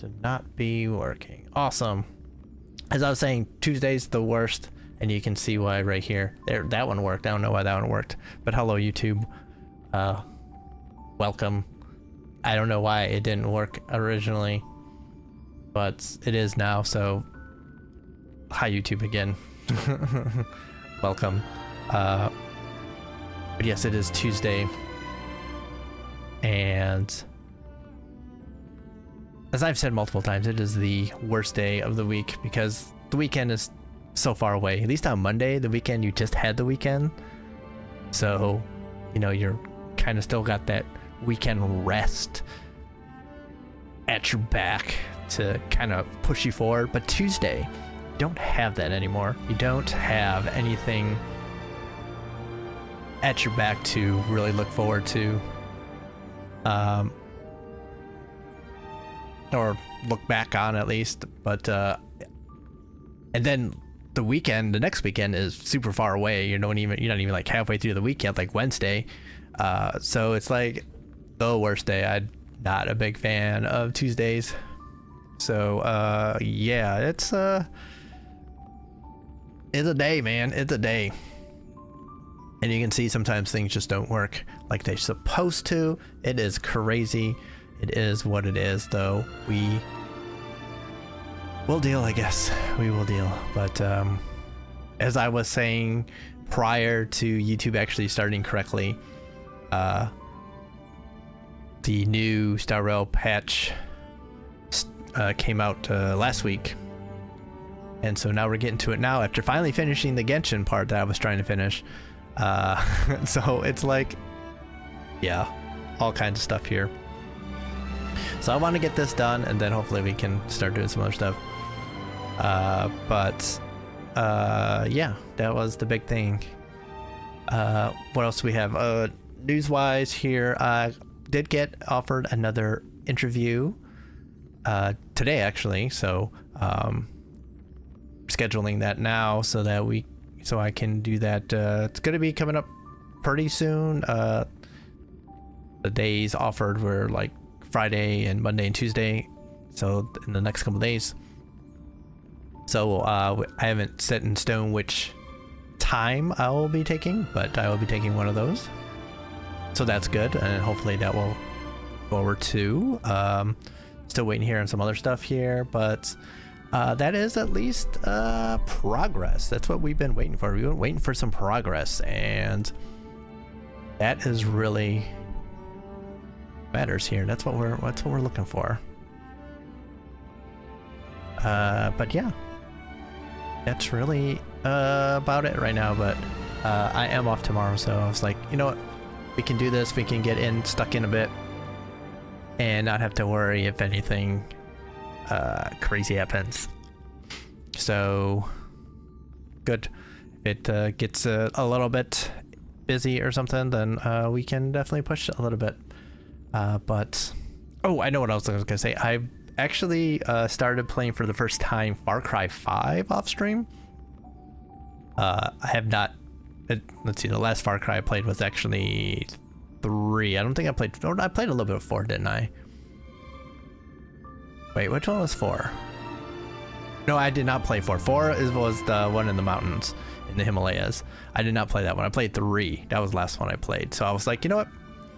to not be working. Awesome. As I was saying, Tuesday's the worst, and you can see why right here. There, that one worked. I don't know why that one worked, but hello YouTube. Welcome. I don't know why it didn't work originally, but it is now, so hi YouTube again. Welcome. But yes, it is Tuesday, and as I've said multiple times, it is the worst day of the week because the weekend is so far away. At least on Monday, the weekend, you just had the weekend, so you know you're kind of still got that weekend rest at your back to kind of push you forward. But Tuesday, you don't have that anymore. You don't have anything at your back to really look forward to, or look back on at least. But and then the weekend, the next weekend is super far away. You're not even like halfway through the weekend, like Wednesday. So it's like the worst day. I'm not a big fan of Tuesdays. So yeah, it's a day, man. It's a day. And you can see sometimes things just don't work like they're supposed to. It is crazy. It is what it is, though. We'll deal, I guess. We will deal. But as I was saying prior to YouTube actually starting correctly, the new Star Rail patch came out last week. And so now we're getting to it now after finally finishing the Genshin part that I was trying to finish. So it's like, yeah, all kinds of stuff here. So I want to get this done, and then hopefully we can start doing some other stuff. Yeah, that was the big thing. What else do we have? News-wise here, I did get offered another interview today, actually. So scheduling that now so that I can do that. It's going to be coming up pretty soon. The days offered were like Friday and Monday and Tuesday, so in the next couple days. So I haven't set in stone which time I will be taking, but I will be taking one of those, so that's good, and hopefully that will forward to. Still waiting here on some other stuff here, but that is at least progress. That's what we've been waiting for. We've been waiting for some progress, and that is really matters here. That's what we're looking for. But yeah, that's really about it right now. But I am off tomorrow, so I was like, you know what, we can do this. We can get stuck in a bit and not have to worry if anything crazy happens. So good. If it gets a little bit busy or something, then we can definitely push it a little bit. But oh, I know what I was gonna say. I've actually started playing for the first time Far Cry 5 off stream. I have not. Let's see. The last Far Cry I played was actually 3. I don't think I played. Or I played a little bit of 4, didn't I? Wait, which one was 4? No, I did not play 4. 4 was the one in the mountains in the Himalayas. I did not play that one. I played 3. That was the last one I played. So I was like, you know what?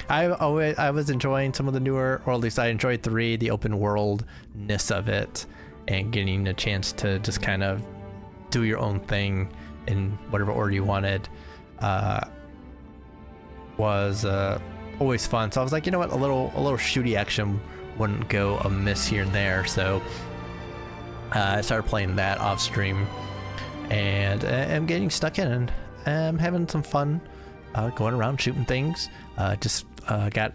I was enjoying some of the newer, or at least I enjoyed 3, the open worldness of it, and getting a chance to just kind of do your own thing in whatever order you wanted. Was always fun. So I was like, you know what? A little shooty action wouldn't go amiss here and there. So I started playing that off stream, and I'm getting stuck in, and I'm having some fun going around shooting things. Just got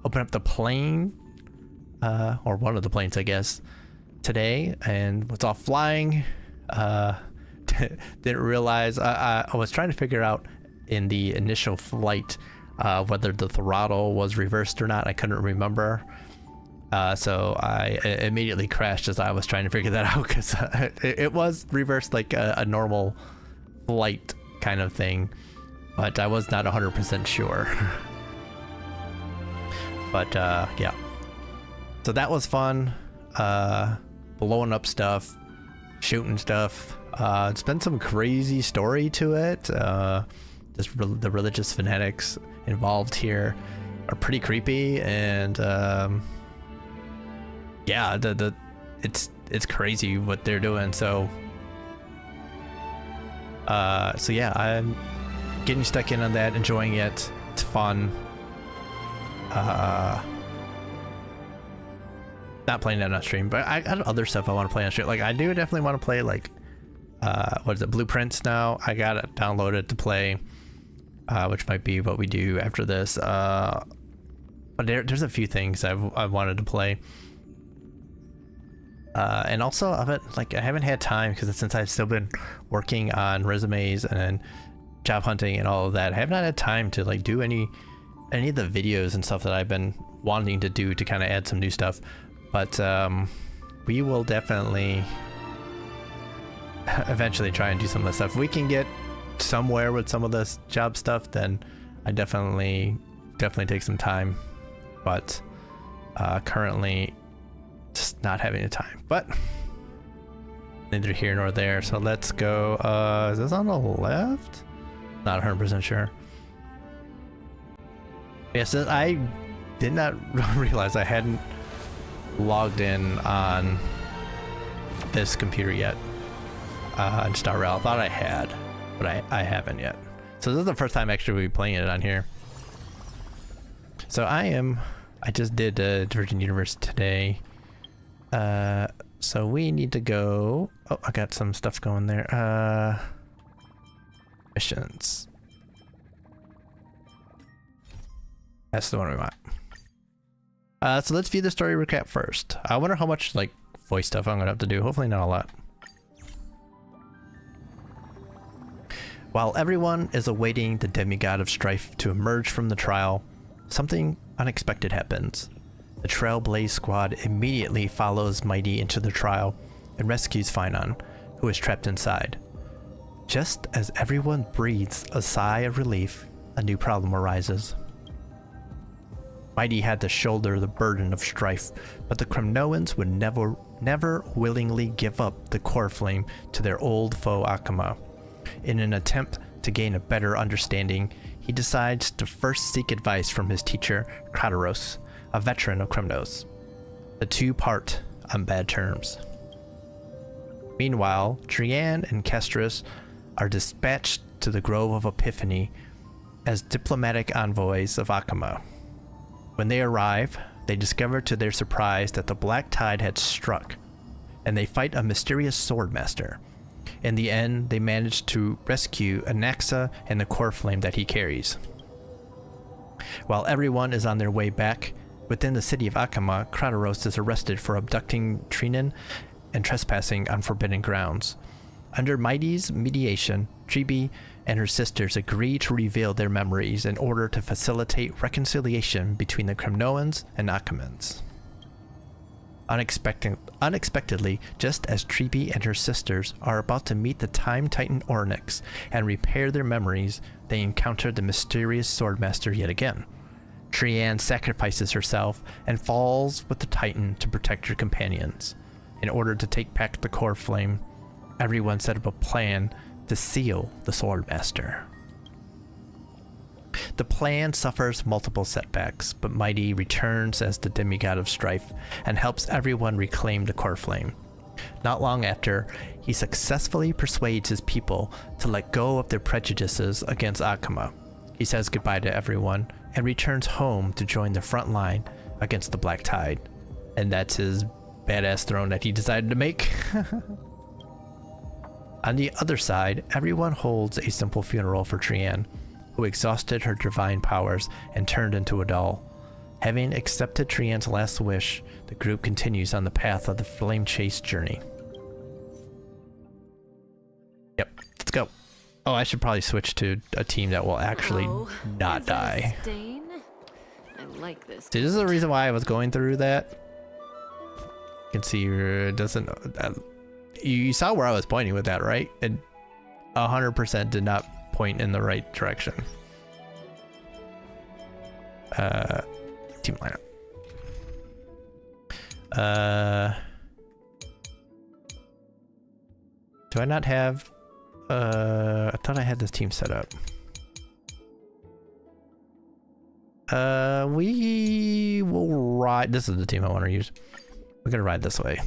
open up the plane, or one of the planes, I guess, today, and was off flying. Didn't realize I was trying to figure out in the initial flight whether the throttle was reversed or not. I couldn't remember. So I immediately crashed as I was trying to figure that out, because it was reversed like a normal flight kind of thing, but I was not 100% sure. But yeah, so that was fun. blowing up stuff, shooting stuff. It's been some crazy story to it. The religious fanatics involved here are pretty creepy, and yeah, it's crazy what they're doing. So yeah, I'm getting stuck in on that, enjoying it. It's fun. Not playing that on stream, but I got other stuff I want to play on stream. Like, I do definitely want to play, like, what is it, Blueprints now. I got it downloaded to play, which might be what we do after this. But there's a few things I've wanted to play. And also, I haven't had time, because since I've still been working on resumes and job hunting and all of that, I have not had time to, like, do any of the videos and stuff that I've been wanting to do to kind of add some new stuff. But we will definitely eventually try and do some of this stuff. If we can get somewhere with some of this job stuff, then I definitely take some time. But currently, just not having the time. But neither here nor there. So let's go. Is this on the left? Not 100% sure. Yes, I did not realize I hadn't logged in on this computer yet on Star Rail. I thought I had, but I haven't yet. So this is the first time actually we'll be playing it on here. So I just did Virgin Universe today. So we need to go. Oh, I got some stuff going there. Missions. That's the one we want. So let's view the story recap first. I wonder how much, like, voice stuff I'm gonna have to do. Hopefully not a lot. While everyone is awaiting the demigod of strife to emerge from the trial, something unexpected happens. The Trailblaze squad immediately follows Mighty into the trial and rescues Finon, who is trapped inside. Just as everyone breathes a sigh of relief, a new problem arises. Mighty had to shoulder the burden of strife, but the Kremnoans would never willingly give up the core flame to their old foe Akama. In an attempt to gain a better understanding, he decides to first seek advice from his teacher, Castorice, a veteran of Kremnos. The two part on bad terms. Meanwhile, Trianne and Castorice are dispatched to the Grove of Epiphany as diplomatic envoys of Akama. When they arrive, they discover to their surprise that the Black Tide had struck, and they fight a mysterious swordmaster. In the end, they manage to rescue Anaxa and the core flame that he carries. While everyone is on their way back, within the city of Akama, Castorice is arrested for abducting Trinan and trespassing on forbidden grounds. Under Mighty's mediation, Tribi and her sisters agree to reveal their memories in order to facilitate reconciliation between the Kremnoans and Akamans. Unexpectedly, just as Tribi and her sisters are about to meet the Time Titan Ornyx and repair their memories, they encounter the mysterious Swordmaster yet again. Trianne sacrifices herself and falls with the Titan to protect her companions. In order to take back the core flame, everyone set up a plan to seal the Swordmaster. The plan suffers multiple setbacks, but Mighty returns as the demigod of strife and helps everyone reclaim the core flame. Not long after, he successfully persuades his people to let go of their prejudices against Akama. He says goodbye to everyone and returns home to join the front line against the Black Tide. And that's his badass throne that he decided to make. On the other side, everyone holds a simple funeral for Trianne, who exhausted her divine powers and turned into a doll. Having accepted Trianne's last wish, the group continues on the path of the flame chase journey. Yep, let's go. Oh, I should probably switch to a team that will actually not die. I like this. See, this is the reason why I was going through that. You can see it doesn't... you saw where I was pointing with that, right? It 100% did not point in the right direction. Team lineup. Do I not have... I thought I had this team set up. We will ride... This is the team I want to use. We're gonna ride this way.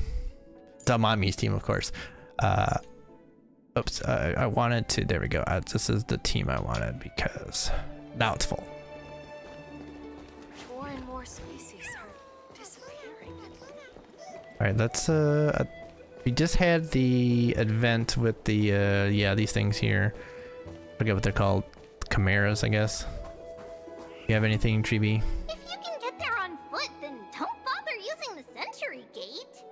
Damami's team, of course. Oops, I wanted to... There we go. This is the team I wanted because... Now it's full. More and more species are disappearing. Alright, let's... we just had the event with the... yeah, these things here. I forget what they're called. Chimeras, I guess. You have anything, Treeby? If you can get there on foot, then don't bother using the Century Gate.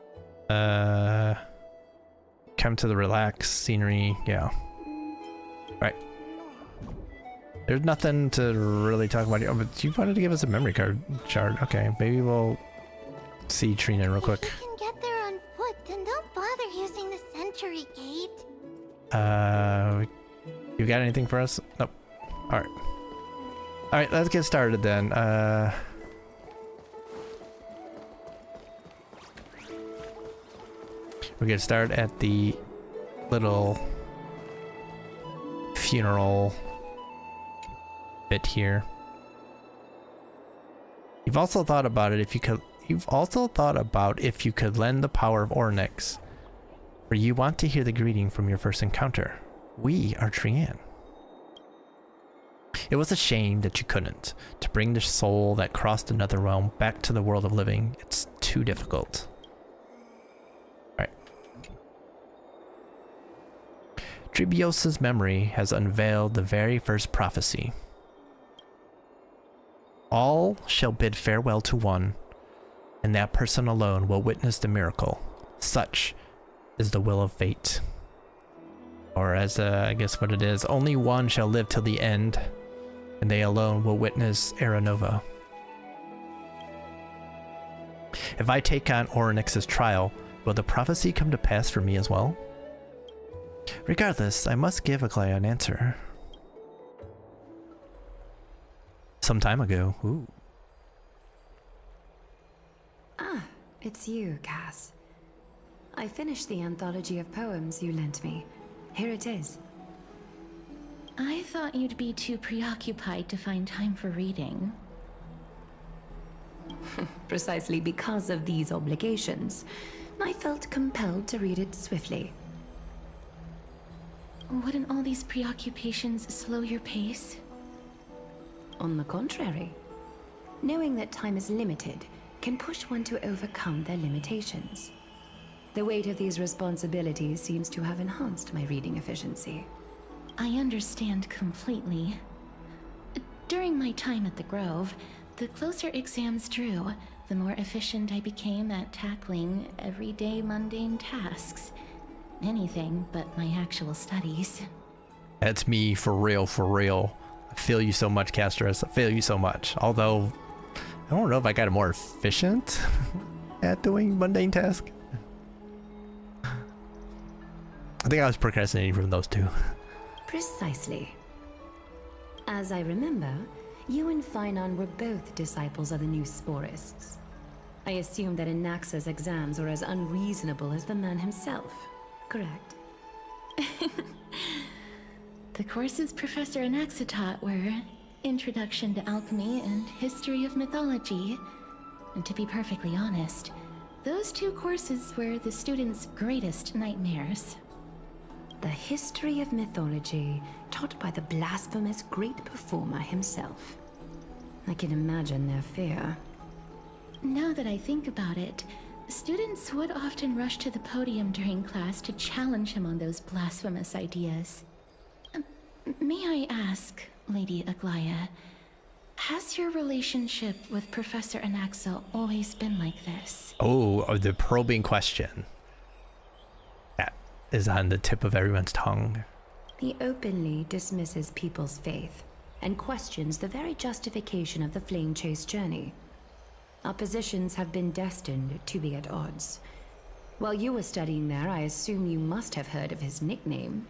Come to the relax scenery. Yeah. Right. There's nothing to really talk about here. Oh, but you wanted to give us a memory card shard. Okay, maybe we'll see Trina real quick. If you can get there on foot, then don't bother using the Century Gate. You got anything for us? Nope. Alright. Alright, let's get started then. We're gonna start at the little funeral bit here. You've also thought about it if you could. You've also thought about if you could lend the power of Ornyx, for you want to hear the greeting from your first encounter. We are Trian. It was a shame that you couldn't. To bring the soul that crossed another realm back to the world of living, it's too difficult. Alright. Tribios's memory has unveiled the very first prophecy. All shall bid farewell to one, and that person alone will witness the miracle. Such is the will of fate. Or as I guess what it is, only one shall live till the end, and they alone will witness Era Nova. If I take on Ornyx's trial, will the prophecy come to pass for me as well? Regardless, I must give Aglaia an answer. Some time ago. Ooh. Ah, it's you, Cass. I finished the anthology of poems you lent me. Here it is. I thought you'd be too preoccupied to find time for reading. Precisely because of these obligations, I felt compelled to read it swiftly. Wouldn't all these preoccupations slow your pace? On the contrary, knowing that time is limited can push one to overcome their limitations. The weight of these responsibilities seems to have enhanced my reading efficiency. I understand completely. During my time at the Grove, the closer exams drew, the more efficient I became at tackling everyday mundane tasks. Anything but my actual studies. That's me for real, for real. I feel you so much, Castorice. I feel you so much. Although, I don't know if I got more efficient at doing mundane tasks. I think I was procrastinating from those two. Precisely. As I remember, you and Finon were both disciples of the new Sporists. I assume that Anaxa's exams were as unreasonable as the man himself, correct? The courses Professor Anaxa taught were Introduction to Alchemy and History of Mythology. And to be perfectly honest, those two courses were the students' greatest nightmares. The history of mythology, taught by the blasphemous great performer himself. I can imagine their fear. Now that I think about it, students would often rush to the podium during class to challenge him on those blasphemous ideas. May I ask, Lady Aglaia, has your relationship with Professor Anaxa always been like this? Oh, the probing question. That is on the tip of everyone's tongue. He openly dismisses people's faith and questions the very justification of the Flame Chase journey. Our positions have been destined to be at odds. While you were studying there, I assume you must have heard of his nickname.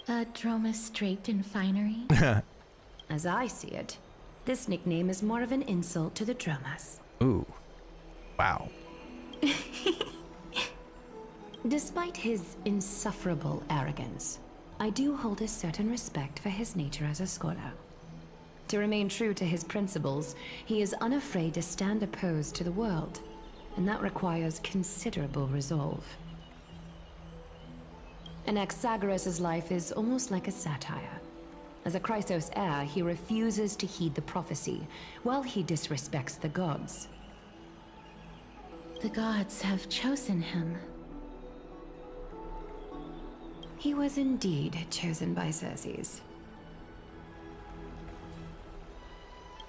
Dromus draped in finery? As I see it, this nickname is more of an insult to the Dromas. Ooh. Wow. Despite his insufferable arrogance, I do hold a certain respect for his nature as a scholar. To remain true to his principles, he is unafraid to stand opposed to the world, and that requires considerable resolve. Anaxagoras' life is almost like a satire. As a Chrysos heir, he refuses to heed the prophecy, while he disrespects the gods. The gods have chosen him. He was indeed chosen by Circes.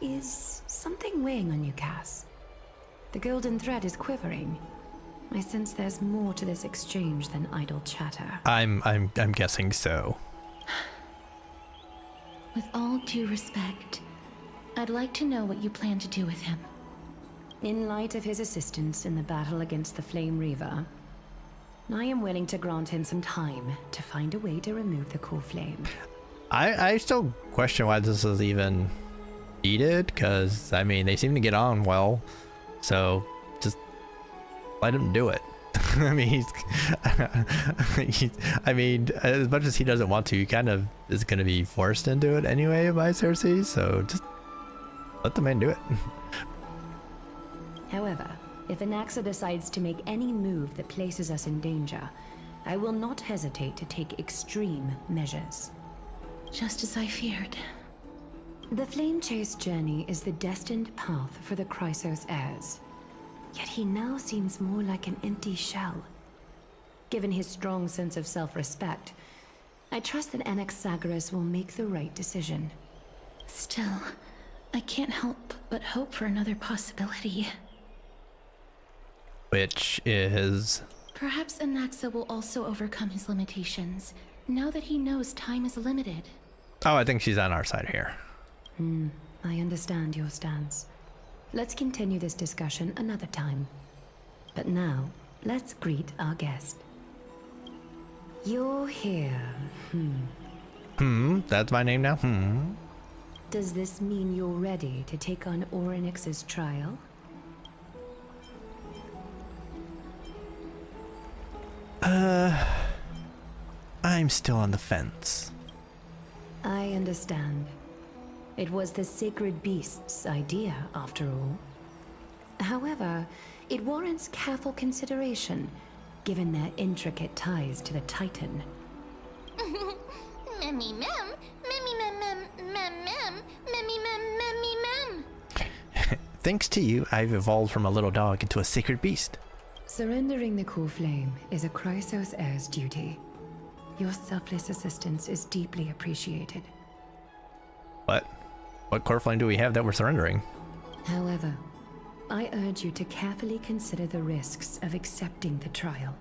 Is something weighing on you, Cass? The golden thread is quivering. I sense there's more to this exchange than idle chatter. I'm guessing so. With all due respect, I'd like to know what you plan to do with him. In light of his assistance in the battle against the Flame Reaver, I am willing to grant him some time to find a way to remove the core flame. I still question why this is even needed, because, I mean, they seem to get on well, so just let him do it. I mean, I mean, as much as he doesn't want to, he kind of is going to be forced into it anyway by Cersei, so just let the man do it. However, if Anaxa decides to make any move that places us in danger, I will not hesitate to take extreme measures. Just as I feared. The Flame Chase journey is the destined path for the Chrysos heirs. Yet he now seems more like an empty shell. Given his strong sense of self-respect, I trust that Anaxagoras will make the right decision. Still, I can't help but hope for another possibility. Which is... Perhaps Anaxa will also overcome his limitations, now that he knows time is limited. Oh, I think she's on our side here. I understand your stance. Let's continue this discussion another time. But now, let's greet our guest. You're here. That's my name now? Does this mean you're ready to take on Orynyx's trial? I'm still on the fence. I understand. It was the sacred beast's idea, after all. However, it warrants careful consideration, given their intricate ties to the Titan. Memmy mem, memmy mem mem mem mem, memmy mem memmy mem. Thanks to you, I've evolved from a little dog into a sacred beast. Surrendering the core flame is a Chrysos heir's duty. Your selfless assistance is deeply appreciated. What core flame do we have that we're surrendering? However, I urge you to carefully consider the risks of accepting the trial.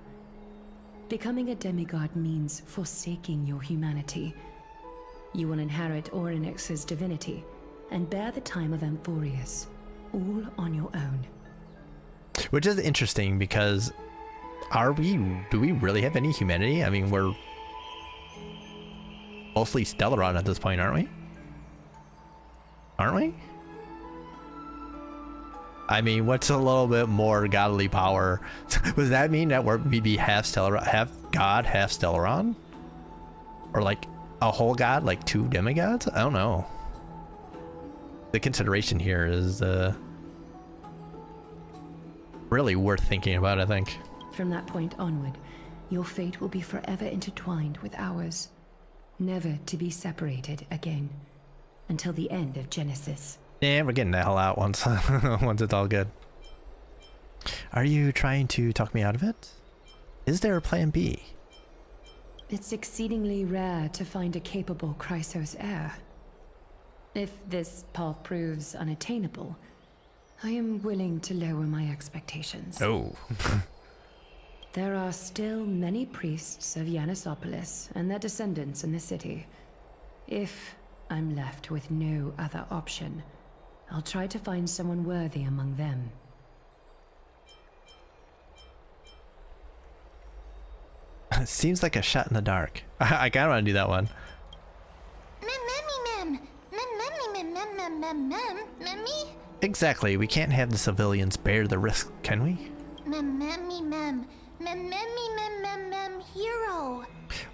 Becoming a demigod means forsaking your humanity. You will inherit Orynyx's divinity and bear the time of Amphoreus, all on your own. Which is interesting because do we really have any humanity? I mean, we're mostly Stellaron at this point, aren't we? Aren't we? I mean, what's a little bit more godly power? Does that mean that we'd be half Stellaron, half god, half Stellaron? Or like a whole god, like two demigods? I don't know. The consideration here is really worth thinking about, I think. From that point onward, your fate will be forever intertwined with ours, never to be separated again, until the end of Genesis. Yeah, we're getting the hell out once once it's all good. Are you trying to talk me out of it? Is there a plan B? It's exceedingly rare to find a capable Chrysos heir. If this path proves unattainable, I am willing to lower my expectations. Oh. There are still many priests of Yanissopolis and their descendants in the city. If I'm left with no other option, I'll try to find someone worthy among them. Seems like a shot in the dark. I kind of want to do that one. Memmy. Exactly. We can't have the civilians bear the risk, can we? Memmy mem. hero.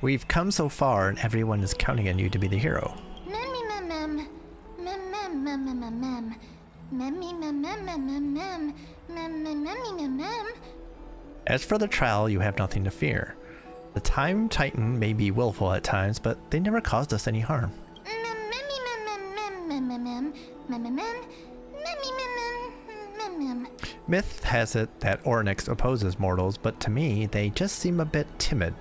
We've come so far and everyone is counting on you to be the hero. As for the trial, you have nothing to fear. The Time Titan may be willful at times, but they never caused us any harm. Myth has it that Ornyx opposes mortals, but to me, they just seem a bit timid.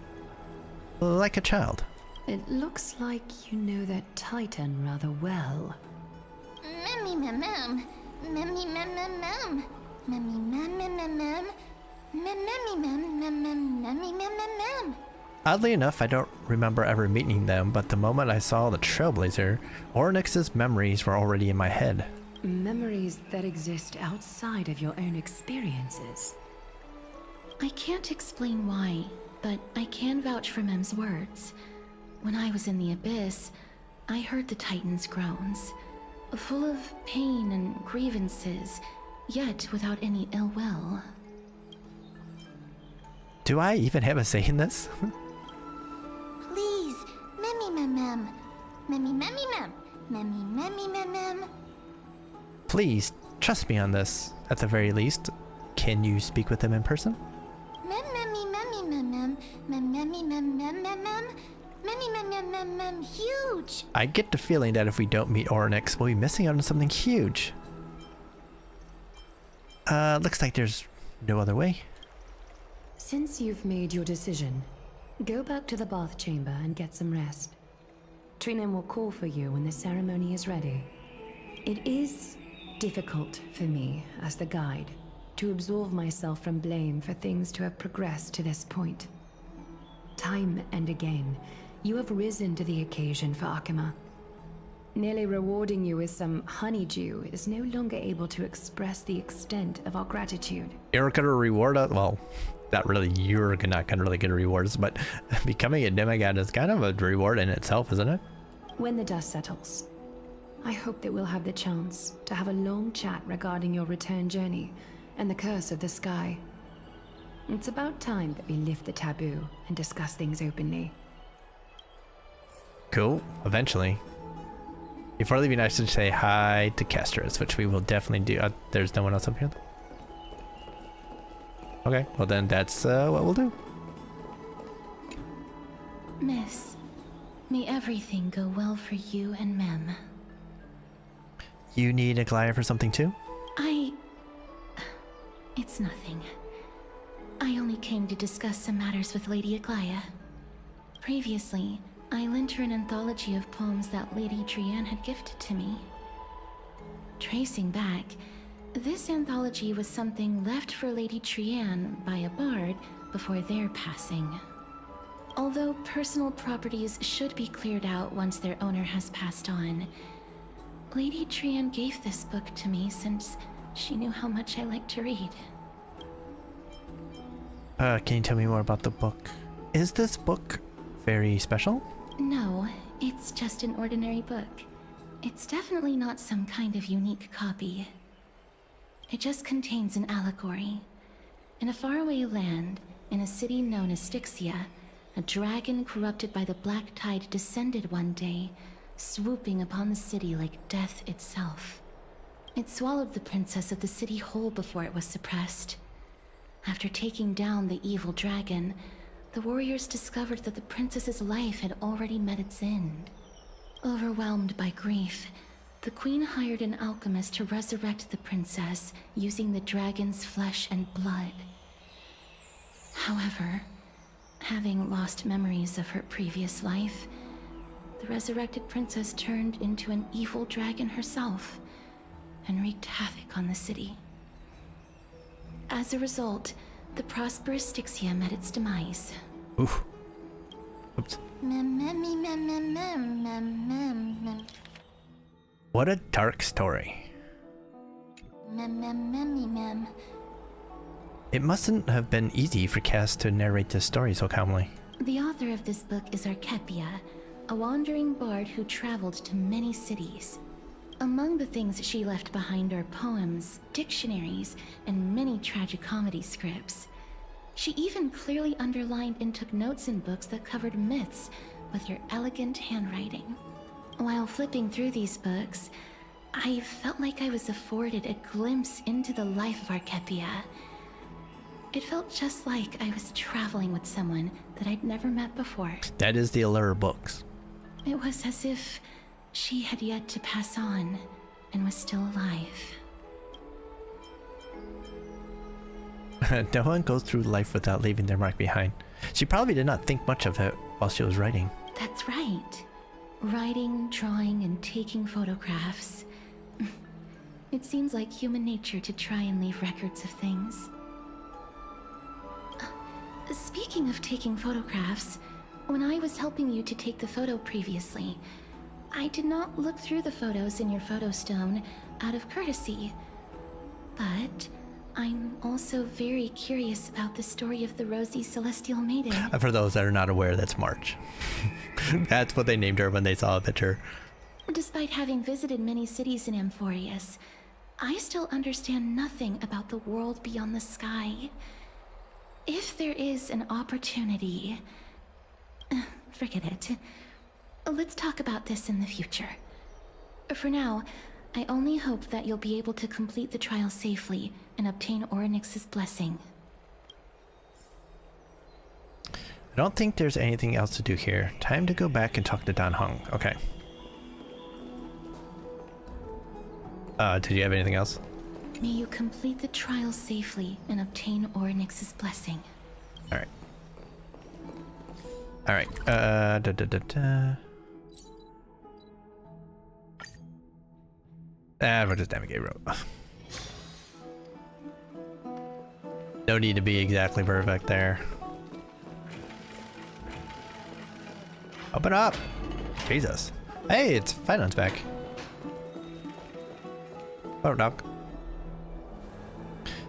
Like a child. It looks like you know that Titan rather well. Oddly enough, I don't remember ever meeting them, but the moment I saw the Trailblazer, Ornyx's memories were already in my head. Memories that exist outside of your own experiences. I can't explain why, but I can vouch for Mem's words. When I was in the Abyss, I heard the Titan's groans, full of pain and grievances, yet without any ill will. Do I even have a say in this? Please, Please, trust me on this, at the very least. Can you speak with them in person? Huge. I get the feeling that if we don't meet Ornyx, we'll be missing out on something huge. Looks like there's no other way. Since you've made your decision, go back to the bath chamber and get some rest. Trinem will call for you when the ceremony is ready. It is difficult for me, as the guide, to absolve myself from blame for things to have progressed to this point. Time and again, you have risen to the occasion for Akima. Nearly rewarding you with some honeydew is no longer able to express the extent of our gratitude. You're gonna reward us? Well, not really, you're not gonna really get rewards, but becoming a demigod is kind of a reward in itself, isn't it? When the dust settles, I hope that we'll have the chance to have a long chat regarding your return journey and the curse of the sky. It's about time that we lift the taboo and discuss things openly. Cool, eventually. Before leaving, I should say hi to Castorice, which we will definitely do. There's no one else up here? Okay, well then that's what we'll do. Miss, may everything go well for you and Mem. You need a Goliath for something too? It's nothing. I only came to discuss some matters with Lady Aglaia. Previously, I lent her an anthology of poems that Lady Trianne had gifted to me. Tracing back, this anthology was something left for Lady Trianne by a bard before their passing. Although personal properties should be cleared out once their owner has passed on, Lady Trianne gave this book to me since she knew how much I like to read. Can you tell me more about the book? Is this book very special? No, it's just an ordinary book. It's definitely not some kind of unique copy. It just contains an allegory. In a faraway land, in a city known as Styxia, a dragon corrupted by the Black Tide descended one day, swooping upon the city like death itself. It swallowed the princess of the city whole before it was suppressed. After taking down the evil dragon, the warriors discovered that the princess's life had already met its end. Overwhelmed by grief, the queen hired an alchemist to resurrect the princess using the dragon's flesh and blood. However, having lost memories of her previous life, the resurrected princess turned into an evil dragon herself and wreaked havoc on the city. As a result, the prosperous Styxia met its demise. Oof. Oops. What a dark story. It mustn't have been easy for Cass to narrate this story so calmly. The author of this book is Archepia, a wandering bard who traveled to many cities. Among the things she left behind are poems, dictionaries, and many tragicomedy scripts. She even clearly underlined and took notes in books that covered myths with her elegant handwriting. While flipping through these books, I felt like I was afforded a glimpse into the life of Archepia. It felt just like I was traveling with someone that I'd never met before. That is the allure of books. It was as if she had yet to pass on and was still alive. No one goes through life without leaving their mark behind. She probably did not think much of it while she was writing. That's right. Writing, drawing, and taking photographs. It seems like human nature to try and leave records of things. Speaking of taking photographs, when I was helping you to take the photo previously, I did not look through the photos in your photo stone out of courtesy. But I'm also very curious about the story of the Rosy Celestial Maiden. For those that are not aware, that's March. That's what they named her when they saw a picture. Despite having visited many cities in Amphoreus, I still understand nothing about the world beyond the sky. If there is an opportunity... forget it. Let's talk about this in the future. For now, I only hope that you'll be able to complete the trial safely and obtain Orynyx's blessing. I don't think there's anything else to do here. Time to go back and talk to Dan Heng. Okay. Did you have anything else? May you complete the trial safely and obtain Orynyx's blessing. Alright. Alright. We'll just navigate road. No need to be exactly perfect there. Open up! Jesus. Hey, it's Finance back. Oh, Doc.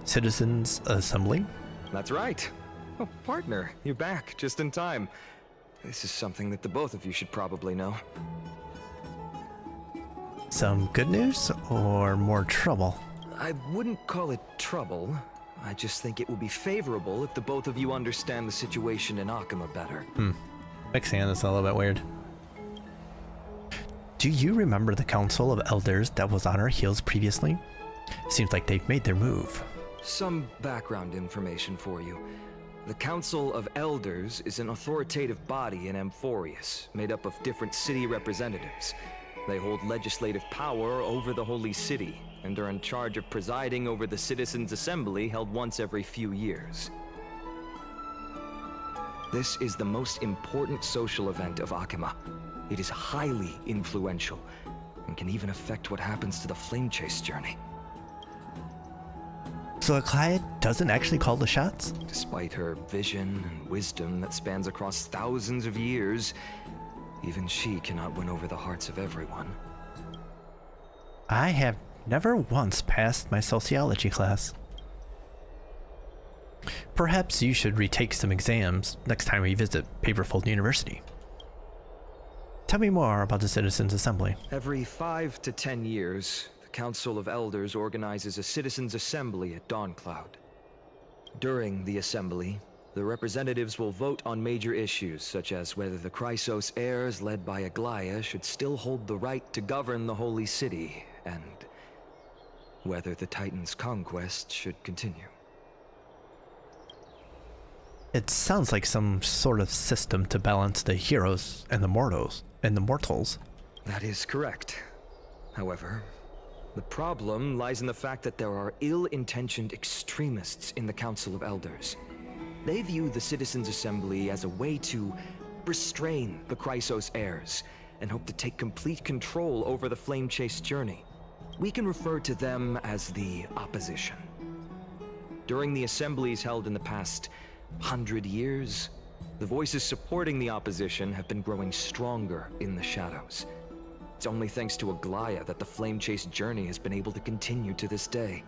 Citizens Assembly? That's right. Oh, partner, you're back just in time. This is something that the both of you should probably know. Some good news or more trouble? I wouldn't call it trouble. I just think it will be favorable if the both of you understand the situation in Akima better. Mixing on this a little bit weird. Do you remember the Council of Elders that was on our heels previously? Seems like they've made their move. Some background information for you. The Council of Elders is an authoritative body in Amphoreus, made up of different city representatives. They hold legislative power over the Holy City, and are in charge of presiding over the Citizens' Assembly held once every few years. This is the most important social event of Akima. It is highly influential, and can even affect what happens to the Flame Chase journey. So Akaya doesn't actually call the shots? Despite her vision and wisdom that spans across thousands of years, even she cannot win over the hearts of everyone. I have never once passed my sociology class. Perhaps you should retake some exams next time we visit Paperfold University. Tell me more about the Citizens' Assembly. Every 5 to 10 years, the Council of Elders organizes a Citizens' Assembly at Dawncloud. During the assembly, the representatives will vote on major issues, such as whether the Chrysos heirs led by Aglaya should still hold the right to govern the Holy City, and whether the Titan's conquest should continue. It sounds like some sort of system to balance the heroes and the mortals. That is correct. However, the problem lies in the fact that there are ill-intentioned extremists in the Council of Elders. They view the Citizens' Assembly as a way to restrain the Chrysos heirs, and hope to take complete control over the Flame Chase journey. We can refer to them as the Opposition. During the assemblies held in the past 100 years, the voices supporting the Opposition have been growing stronger in the shadows. It's only thanks to Aglaya that the Flame Chase journey has been able to continue to this day.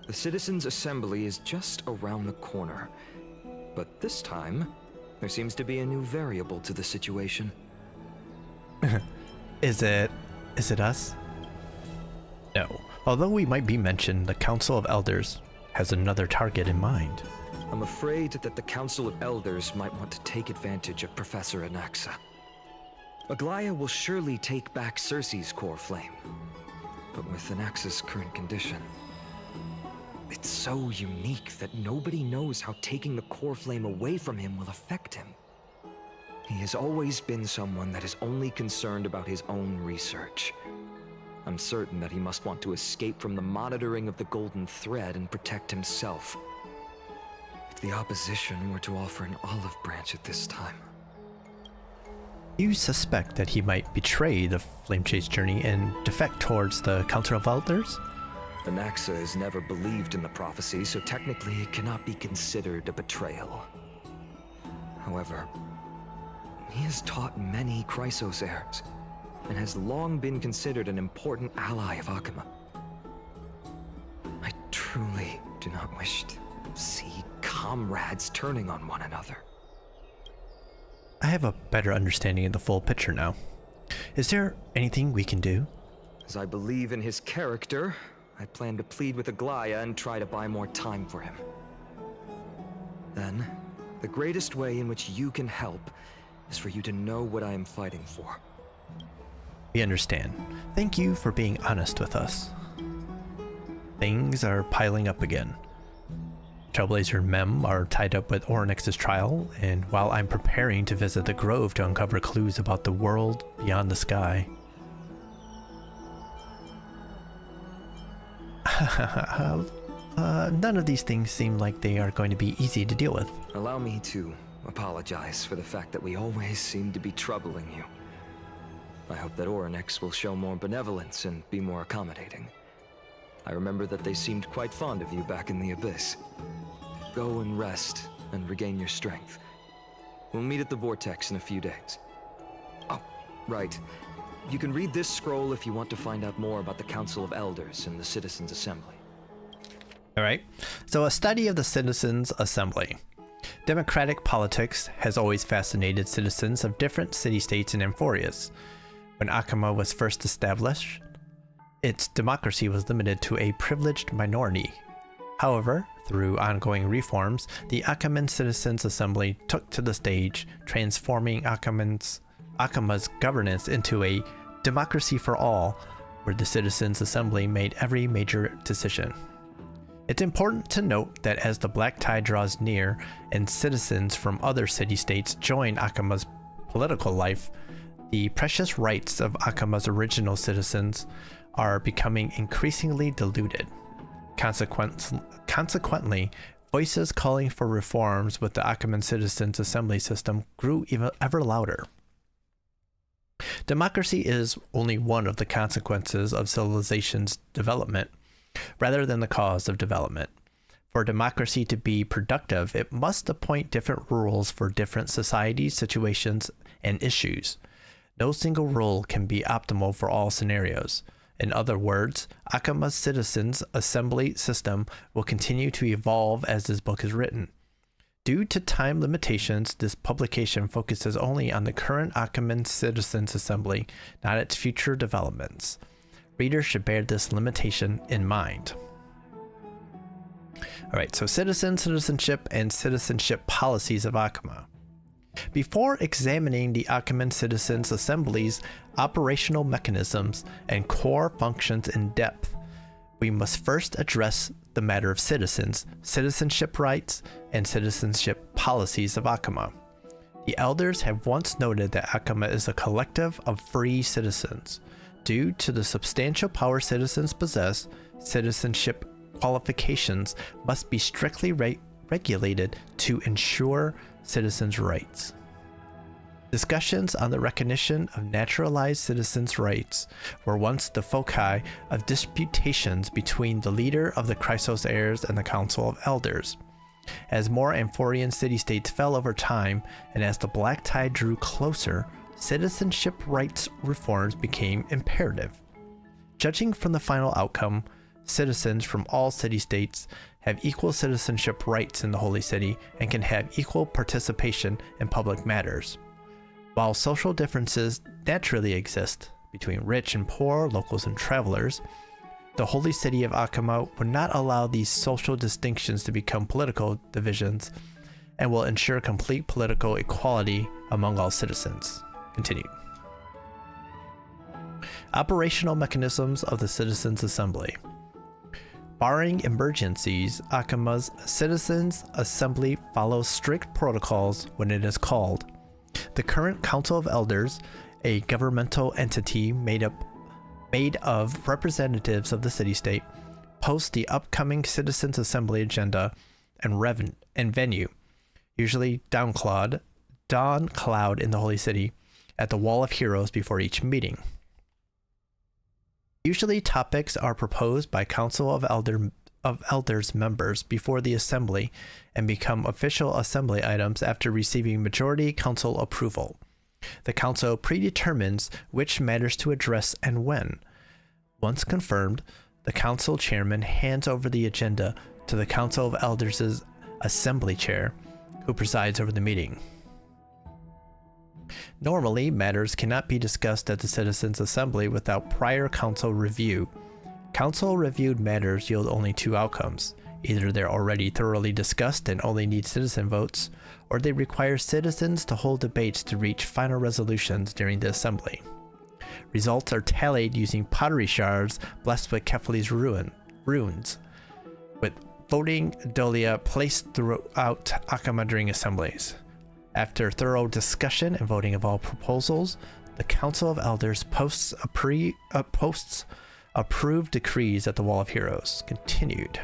The Citizens' Assembly is just around the corner, but this time, there seems to be a new variable to the situation. Is it us? No. Although we might be mentioned, the Council of Elders has another target in mind. I'm afraid that the Council of Elders might want to take advantage of Professor Anaxa. Aglaya will surely take back Circe's core flame. But with Anaxa's current condition, it's so unique that nobody knows how taking the core flame away from him will affect him. He has always been someone that is only concerned about his own research. I'm certain that he must want to escape from the monitoring of the Golden Thread and protect himself. If the opposition were to offer an olive branch at this time... You suspect that he might betray the Flame Chase journey and defect towards the Council of Elders? Anaxa has never believed in the prophecy, so technically it cannot be considered a betrayal. However, he has taught many Chrysos heirs, and has long been considered an important ally of Akama. I truly do not wish to see comrades turning on one another. I have a better understanding of the full picture now. Is there anything we can do? As I believe in his character, I plan to plead with Aglaya and try to buy more time for him. Then, the greatest way in which you can help is for you to know what I am fighting for. We understand. Thank you for being honest with us. Things are piling up again. Trailblazer and Mem are tied up with Oryx's trial, and while I'm preparing to visit the Grove to uncover clues about the world beyond the sky. None of these things seem like they are going to be easy to deal with. Allow me to apologize for the fact that we always seem to be troubling you. I hope that Oryx will show more benevolence and be more accommodating. I remember that they seemed quite fond of you back in the Abyss. Go and rest and regain your strength. We'll meet at the Vortex in a few days. Oh, right. You can read this scroll if you want to find out more about the Council of Elders and the Citizens' Assembly. Alright, so a study of the Citizens' Assembly. Democratic politics has always fascinated citizens of different city-states in Amphoreus. When Akama was first established, its democracy was limited to a privileged minority. However, through ongoing reforms, the Akaman Citizens' Assembly took to the stage, transforming Akama's governance into a democracy for all, where the Citizens' Assembly made every major decision. It's important to note that as the Black Tide draws near and citizens from other city-states join Akama's political life, the precious rights of Akama's original citizens are becoming increasingly diluted. Consequently, voices calling for reforms with the Akaman Citizens' Assembly system grew ever louder. Democracy is only one of the consequences of civilization's development, rather than the cause of development. For democracy to be productive, it must appoint different rules for different societies, situations, and issues. No single rule can be optimal for all scenarios. In other words, Akama's Citizens' Assembly system will continue to evolve as this book is written. Due to time limitations, this publication focuses only on the current Akaman Citizens' Assembly, not its future developments. Readers should bear this limitation in mind. Alright, so citizenship, and citizenship policies of Akama. Before examining the Akaman Citizens' Assembly's operational mechanisms and core functions in depth, we must first address the matter of citizenship rights, and citizenship policies of Akama. The elders have once noted that Akama is a collective of free citizens. Due to the substantial power citizens possess, citizenship qualifications must be strictly regulated to ensure citizens' rights. Discussions on the recognition of naturalized citizens' rights were once the foci of disputations between the leader of the Chrysos heirs and the Council of Elders. As more Amphorean city-states fell over time, and as the Black Tide drew closer, citizenship rights reforms became imperative. Judging from the final outcome, citizens from all city-states have equal citizenship rights in the Holy City and can have equal participation in public matters. While social differences naturally exist between rich and poor, locals and travelers, the holy city of Akama would not allow these social distinctions to become political divisions and will ensure complete political equality among all citizens. Continued. Operational mechanisms of the Citizens' Assembly. Barring emergencies, Akama's Citizens' Assembly follows strict protocols when it is called. The current Council of Elders, a governmental entity made of representatives of the city-state, posts the upcoming Citizens' Assembly agenda and venue, usually Dawn Cloud in the Holy City, at the Wall of Heroes before each meeting. Usually topics are proposed by Council of Elders members before the assembly and become official assembly items after receiving majority council approval. The council predetermines which matters to address and when. Once confirmed, the council chairman hands over the agenda to the Council of Elders' assembly chair, who presides over the meeting. Normally, matters cannot be discussed at the Citizens' Assembly without prior council review. Council-reviewed matters yield only two outcomes. Either they're already thoroughly discussed and only need citizen votes, or they require citizens to hold debates to reach final resolutions during the assembly. Results are tallied using pottery shards blessed with Kefli's runes, with voting dolia placed throughout Akama during assemblies. After thorough discussion and voting of all proposals, the Council of Elders posts approved decrees at the Wall of Heroes. Continued.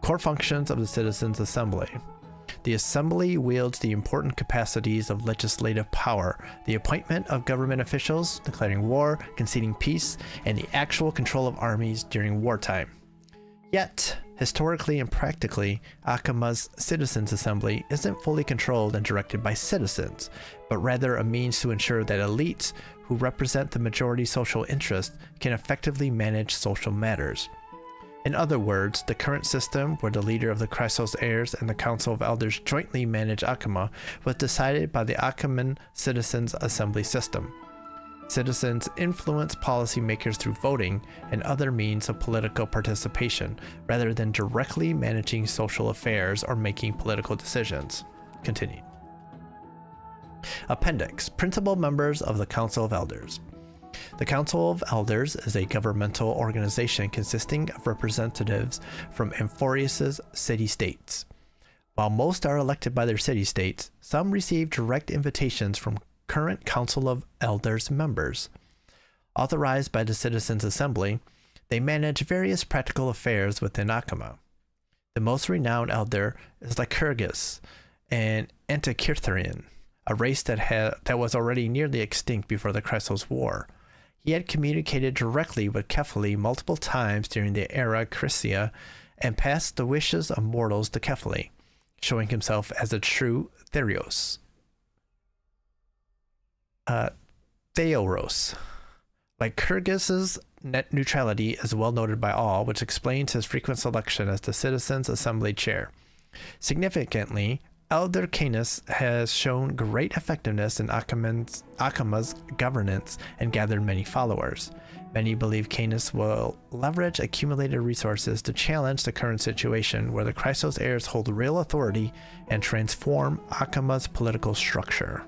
Core functions of the Citizens' Assembly. The Assembly wields the important capacities of legislative power, the appointment of government officials, declaring war, conceding peace, and the actual control of armies during wartime. Yet, historically and practically, Akama's Citizens' Assembly isn't fully controlled and directed by citizens, but rather a means to ensure that elites who represent the majority social interest can effectively manage social matters. In other words, the current system, where the leader of the Chrysos heirs and the Council of Elders jointly manage Akama, was decided by the Akaman Citizens' Assembly system. Citizens influence policymakers through voting and other means of political participation, rather than directly managing social affairs or making political decisions. Continue. Appendix. Principal members of the Council of Elders. The Council of Elders is a governmental organization consisting of representatives from Amphoreus' city-states. While most are elected by their city-states, some receive direct invitations from current Council of Elders members. Authorized by the Citizens' Assembly, they manage various practical affairs within Akama. The most renowned elder is Lycurgus, an Antikytherian, a race that was already nearly extinct before the Chrysos War. He had communicated directly with Kefli multiple times during the era Chrysia and passed the wishes of mortals to Kefli, showing himself as a true Theros. Theoros. Lycurgus's net neutrality is well noted by all, which explains his frequent selection as the Citizens' Assembly chair. Significantly, Elder Canis has shown great effectiveness in Akama's governance and gathered many followers. Many believe Canis will leverage accumulated resources to challenge the current situation where the Chrysos heirs hold real authority and transform Akama's political structure.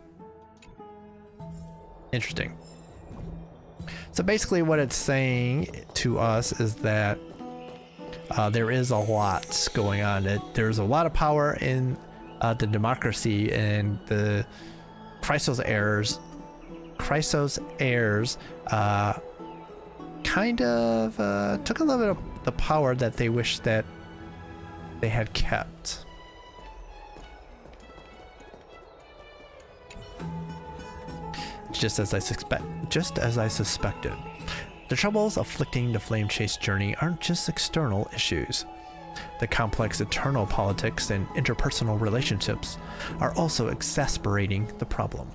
Interesting. So basically what it's saying to us is that there is a lot going on. There's a lot of power in the democracy, and the Chrysos heirs kind of took a little bit of the power that they wish that they had kept. Just as I suspected. The troubles afflicting the Flame Chase journey aren't just external issues. The complex internal politics and interpersonal relationships are also exasperating the problem.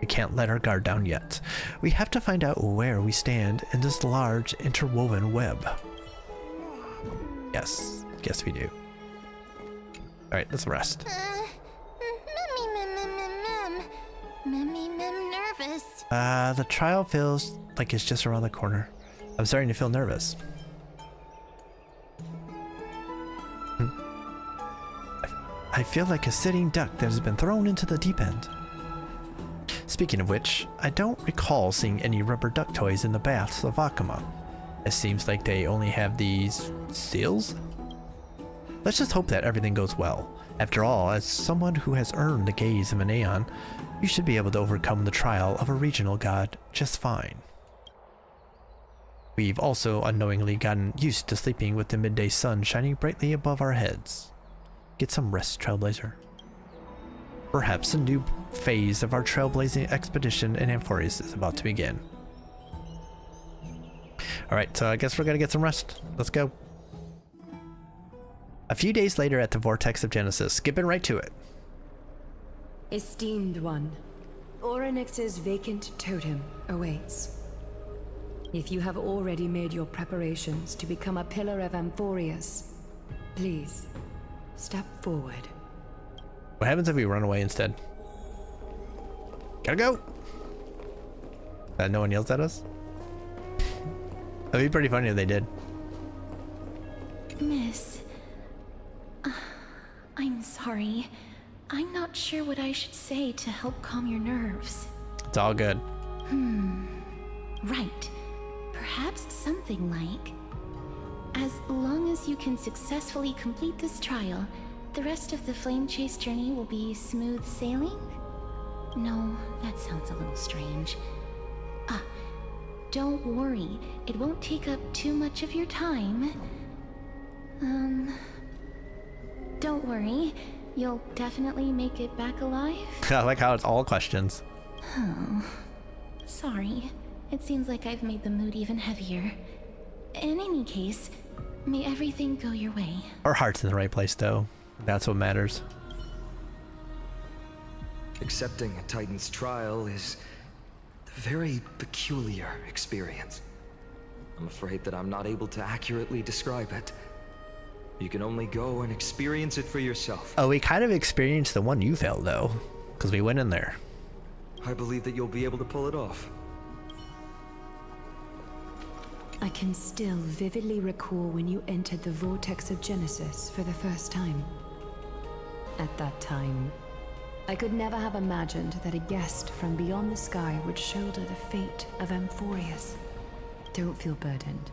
We can't let our guard down yet. We have to find out where we stand in this large interwoven web. Yes we do. Alright, let's rest. Memmy nervous. The trial feels like it's just around the corner. I'm starting to feel nervous. I feel like a sitting duck that has been thrown into the deep end. Speaking of which, I don't recall seeing any rubber duck toys in the baths of Akama. It seems like they only have these seals? Let's just hope that everything goes well. After all, as someone who has earned the gaze of an Aeon, you should be able to overcome the trial of a regional god just fine. We've also unknowingly gotten used to sleeping with the midday sun shining brightly above our heads. Get some rest, Trailblazer. Perhaps a new phase of our trailblazing expedition in Amphoreus is about to begin. Alright, so I guess we're gonna get some rest. Let's go. A few days later at the Vortex of Genesis, skipping right to it. Esteemed one, Orynyx's vacant totem awaits. If you have already made your preparations to become a pillar of Amphoreus, please, step forward. What happens if we run away instead? Gotta go! No one yells at us? That'd be pretty funny if they did. Miss, I'm sorry. I'm not sure what I should say to help calm your nerves. It's all good. Right. Perhaps something like, as long as you can successfully complete this trial, the rest of the flame chase journey will be smooth sailing? No, that sounds a little strange. Don't worry. It won't take up too much of your time. Don't worry. You'll definitely make it back alive? I like how it's all questions. Oh, sorry. It seems like I've made the mood even heavier. In any case, may everything go your way. Our heart's in the right place, though. That's what matters. Accepting a Titan's trial is a very peculiar experience. I'm afraid that I'm not able to accurately describe it. You can only go and experience it for yourself. Oh, we kind of experienced the one you failed, though, because we went in there. I believe that you'll be able to pull it off. I can still vividly recall when you entered the Vortex of Genesis for the first time. At that time, I could never have imagined that a guest from beyond the sky would shoulder the fate of Amphoreus. Don't feel burdened.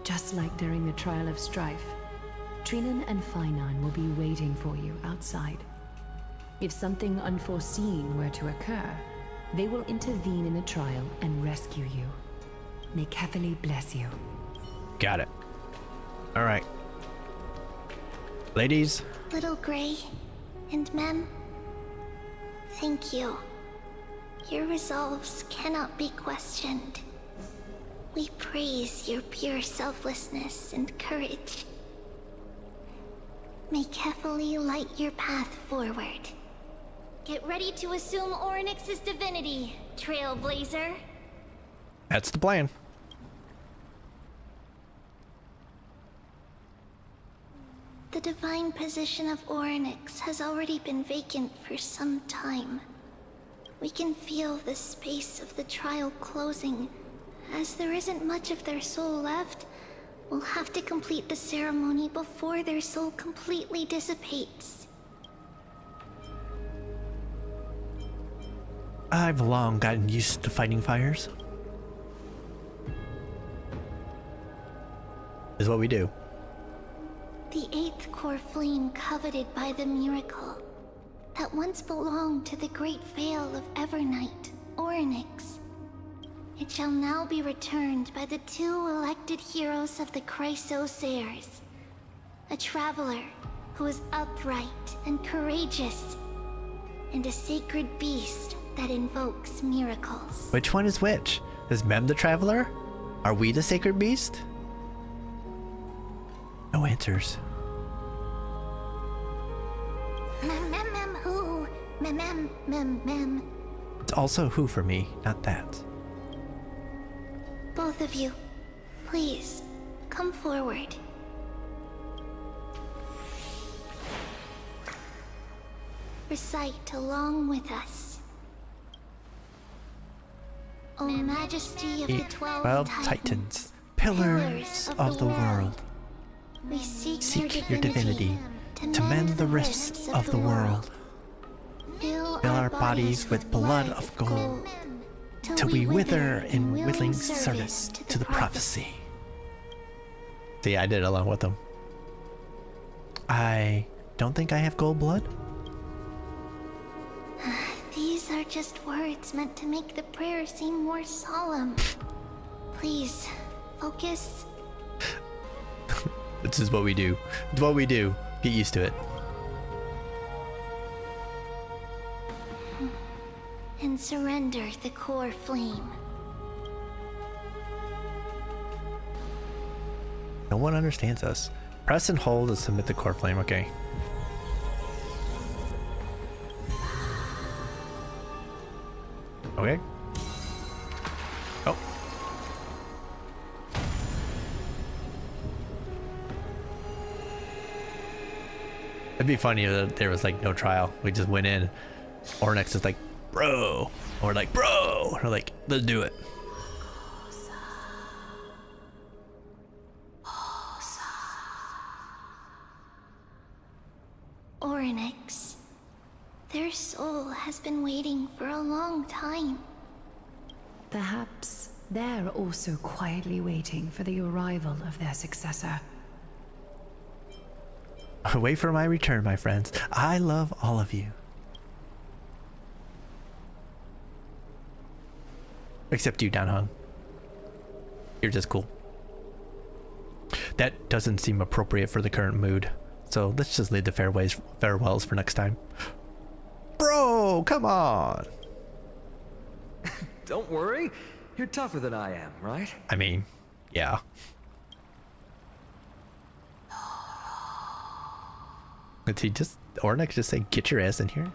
Just like during the trial of strife, Trinan and Finan will be waiting for you outside. If something unforeseen were to occur, they will intervene in the trial and rescue you. May Kefali bless you. Got it. All right. Ladies. Little Gray and Mem, thank you. Your resolves cannot be questioned. We praise your pure selflessness and courage. May Kefali light your path forward. Get ready to assume Orynyx's divinity, Trailblazer. That's the plan. The divine position of Orynyx has already been vacant for some time. We can feel the space of the trial closing. As there isn't much of their soul left, we'll have to complete the ceremony before their soul completely dissipates. I've long gotten used to fighting fires. Is what we do. The 8th core flame coveted by the miracle that once belonged to the great Vale of Evernight, Orynyx. It shall now be returned by the 2 elected heroes of the Chrysosairs. A traveler who is upright and courageous, and a sacred beast that invokes miracles. Which one is which? Is Mem the Traveler? Are we the Sacred Beast? No answers. Mem who? Mem. It's also who for me, not that. Both of you, please, come forward. Recite along with us. O majesty of the 12 12 titans, pillars of the world, we seek, seek your divinity to mend the rifts of the world. Fill Fill our bodies with blood of gold, till we wither in willing service to the prophecy. See, I did along with them. I don't think I have gold blood. These are just words meant to make the prayer seem more solemn. Please, focus. This is what we do. It's what we do. Get used to it. And surrender the core flame. No one understands us. Press and hold to submit the core flame. Okay. Okay. Oh. It'd be funny if there was like no trial. We just went in. Ornex is like, bro. Or like, bro. Or like, let's do it. Ornyx. Their soul has been waiting for a long time. Perhaps they're also quietly waiting for the arrival of their successor. Wait for my return, my friends. I love all of you. Except you, Danhong. You're just cool. That doesn't seem appropriate for the current mood. So let's just leave the farewells for next time. Bro, come on. Don't worry. You're tougher than I am, right? I mean, yeah. Did he just, Ornex just say, get your ass in here?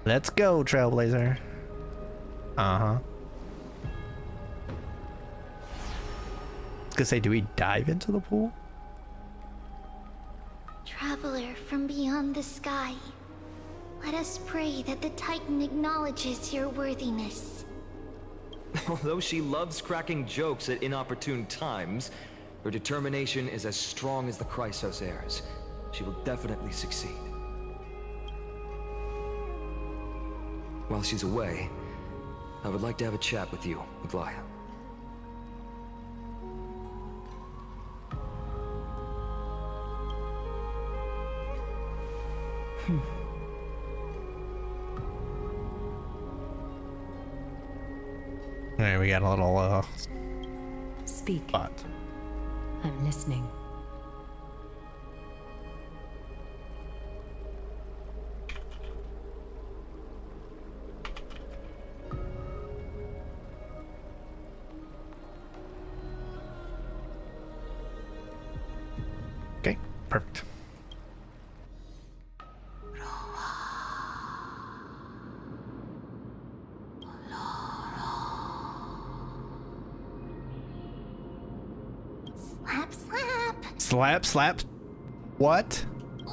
Let's go, Trailblazer. Uh-huh. I was gonna say, do we dive into the pool? Traveler from beyond the sky, let us pray that the Titan acknowledges your worthiness. Although she loves cracking jokes at inopportune times, her determination is as strong as the Chrysos heirs. She will definitely succeed. While she's away, I would like to have a chat with you, Aglaya. Alright, we got a little Speak. spot. I'm listening. Okay, perfect. Slap, slap! Slap, slap. What?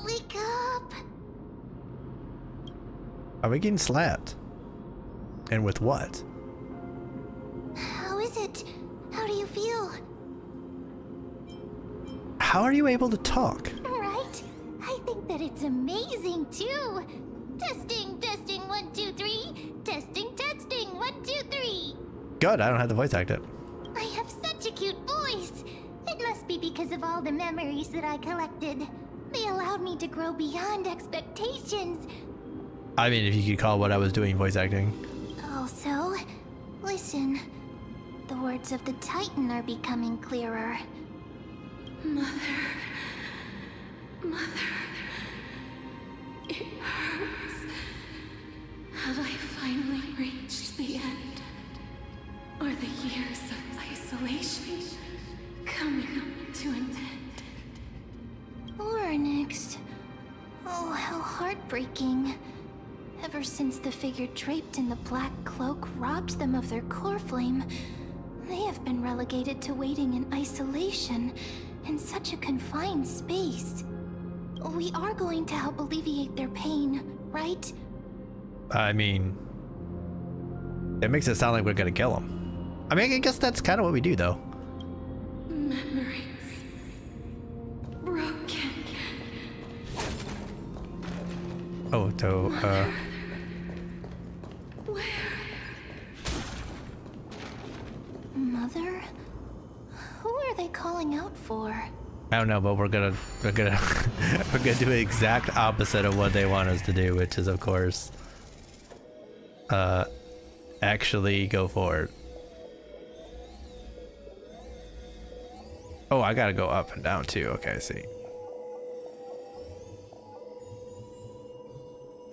Wake up! Are we getting slapped? And with what? How is it? How do you feel? How are you able to talk? Right? I think that it's amazing too. Testing, testing, 1, 2, 3. Testing, testing, 1, 2, 3. Good, I don't have to voice act it. I have such a cute voice. It must be because of all the memories that I collected. They allowed me to grow beyond expectations. I mean, if you could call what I was doing voice acting. Also, listen. The words of the Titan are becoming clearer. Mother. It hurts. Have I finally reached the end? Or the years of isolation coming to an end? Ornyx. Oh, how heartbreaking. Ever since the figure draped in the black cloak robbed them of their core flame, they have been relegated to waiting in isolation in such a confined space. We are going to help alleviate their pain, right? I mean, It makes it sound like we're gonna kill him. I mean, I guess that's kind of what we do, though. Memories. Broken. Oh, so, Where? Mother? Who are they calling out for? I don't know, but we're gonna we're gonna do the exact opposite of what they want us to do, which is, of course, actually go forward. Oh, I gotta go up and down too. Okay, I see.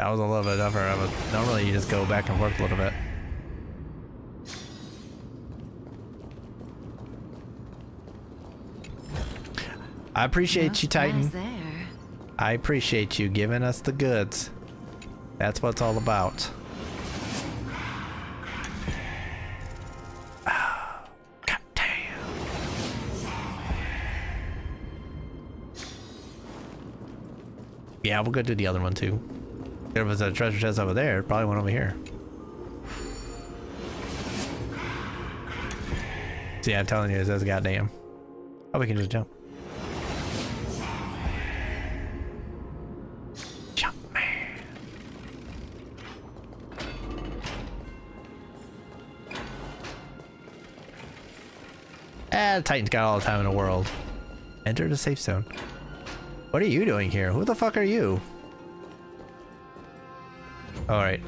That was a little bit tougher. Normally you just go back and forth a little bit. I appreciate you, Titan. There. I appreciate you giving us the goods. That's what it's all about. Oh, God damn. Yeah, we'll go do the other one too. If there was a treasure chest over there, probably one over here. See, I'm telling you, it says goddamn. Oh, we can just jump. Jump, man. Ah, the Titan's got all the time in the world. Enter the safe zone. What are you doing here? Who the fuck are you? All right.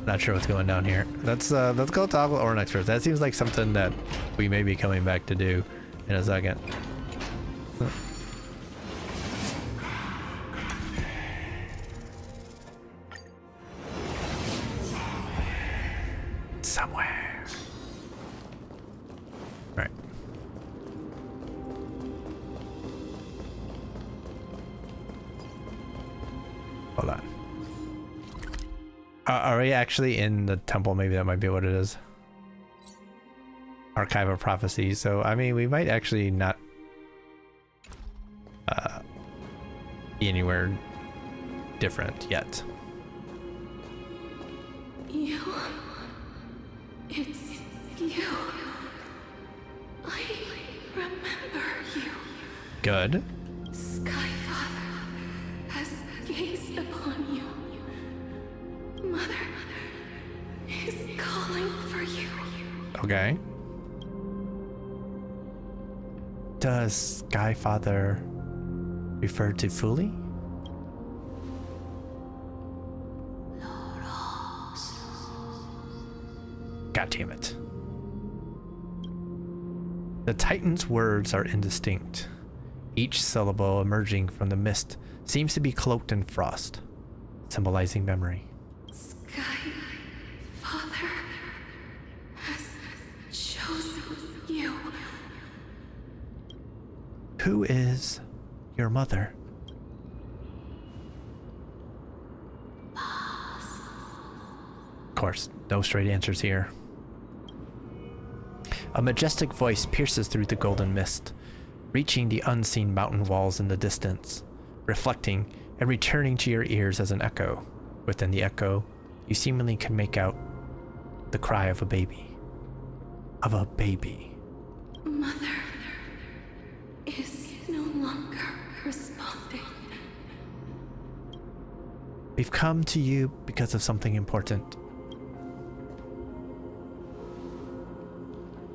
Not sure what's going down here. Let's go toggle Ornex first. That seems like something that we may be coming back to do in a second. Somewhere. All right. Hold on. Are we actually in the temple? Maybe that might be what it is. Archive of Prophecy. So, I mean, we might actually not be anywhere different yet. You. It's you. I remember you. Good. Skyfather has gazed upon you. Mother is calling for you. Okay. Does Skyfather refer to Fuli? God damn it. The Titan's words are indistinct. Each syllable emerging from the mist seems to be cloaked in frost, symbolizing memory. Skyfather has chosen you. Who is your mother? Of course, no straight answers here. A majestic voice pierces through the golden mist, reaching the unseen mountain walls in the distance, reflecting and returning to your ears as an echo. Within the echo, you seemingly can make out the cry of a baby. Of a baby. Mother is no longer responding. We've come to you because of something important.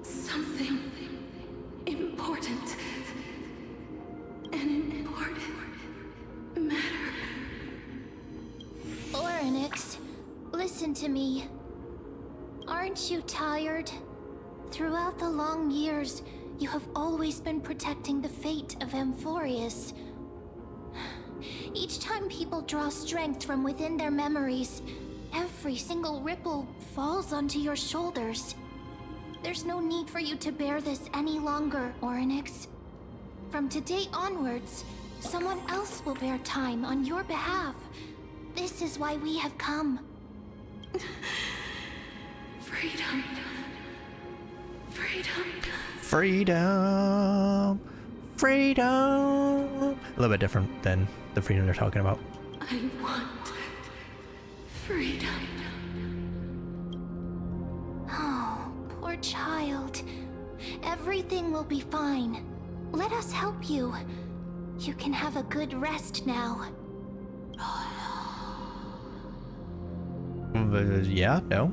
Something important. An important matter. Oryx, listen to me. Aren't you tired? Throughout the long years, you have always been protecting the fate of Amphoreus. Each time people draw strength from within their memories, every single ripple falls onto your shoulders. There's no need for you to bear this any longer, Oryx. From today onwards, someone else will bear time on your behalf. This is why we have come. Freedom. Freedom. Freedom! Freedom! a little bit different than the freedom they're talking about. I want freedom. Oh, poor child. Everything will be fine. Let us help you. You can have a good rest now. Yeah, no.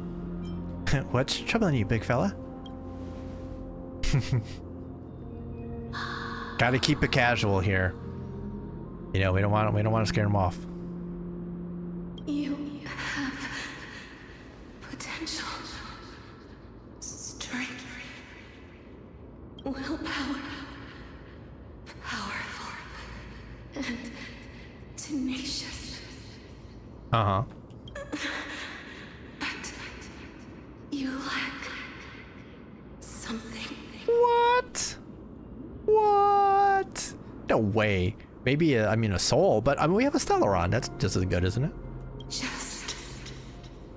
What's troubling you, big fella? Gotta keep it casual here. You know, we don't want to scare him off. You have potential, strength, willpower, powerful, and tenacious. Uh-huh. But you lack something. What? What? No way. Maybe a soul, but I mean we have a Stellaron. That's just as good, isn't it? Just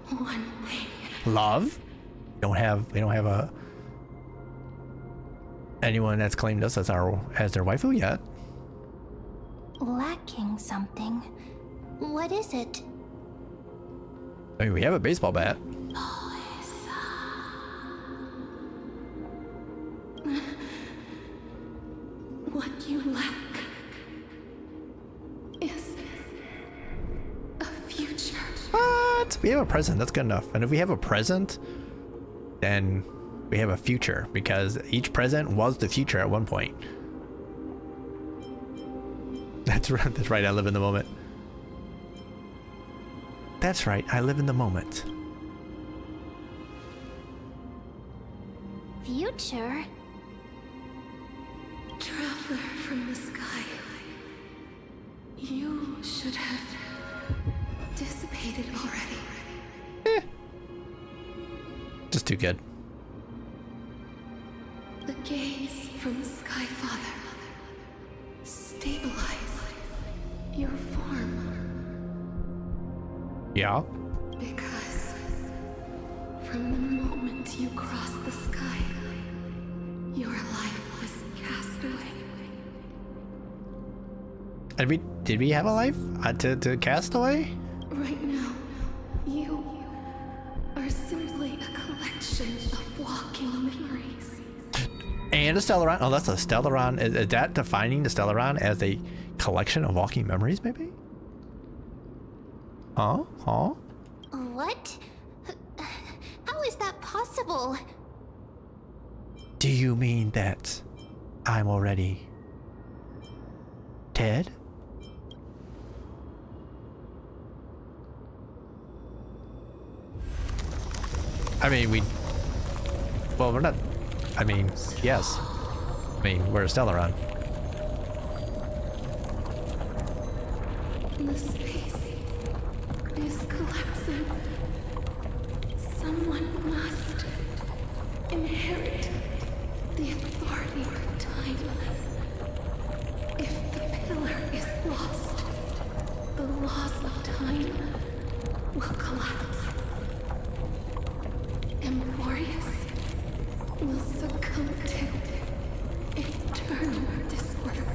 one thing. Love? We don't have a anyone that's claimed us as their waifu yet. Lacking something. What is it? I mean we have a baseball bat. What you lack is a future. What? We have a present. That's good enough. And if we have a present, then we have a future because each present was the future at one point. That's right. That's right. I live in the moment. That's right. I live in the moment. Future? Traveler from the sky. You should have dissipated already. Just too good. The gaze from the Sky Father stabilize your form. Yeah. Because from the moment you crossed the sky, your life was cast away. And did we have a life to cast away? Right now, you are simply a collection of walking memories. And a Stellaron. Oh, that's a Stellaron. Is that defining the Stellaron as a collection of walking memories, maybe? Huh? Huh? What? How is that possible? Do you mean that I'm already dead? I mean, well, we're not. I mean, yes. I mean, we're a Stellaron. The space is collapsing. Someone must inherit the authority of time. If the pillar is lost, the laws of time will collapse. Amphoreus will succumb to eternal disorder.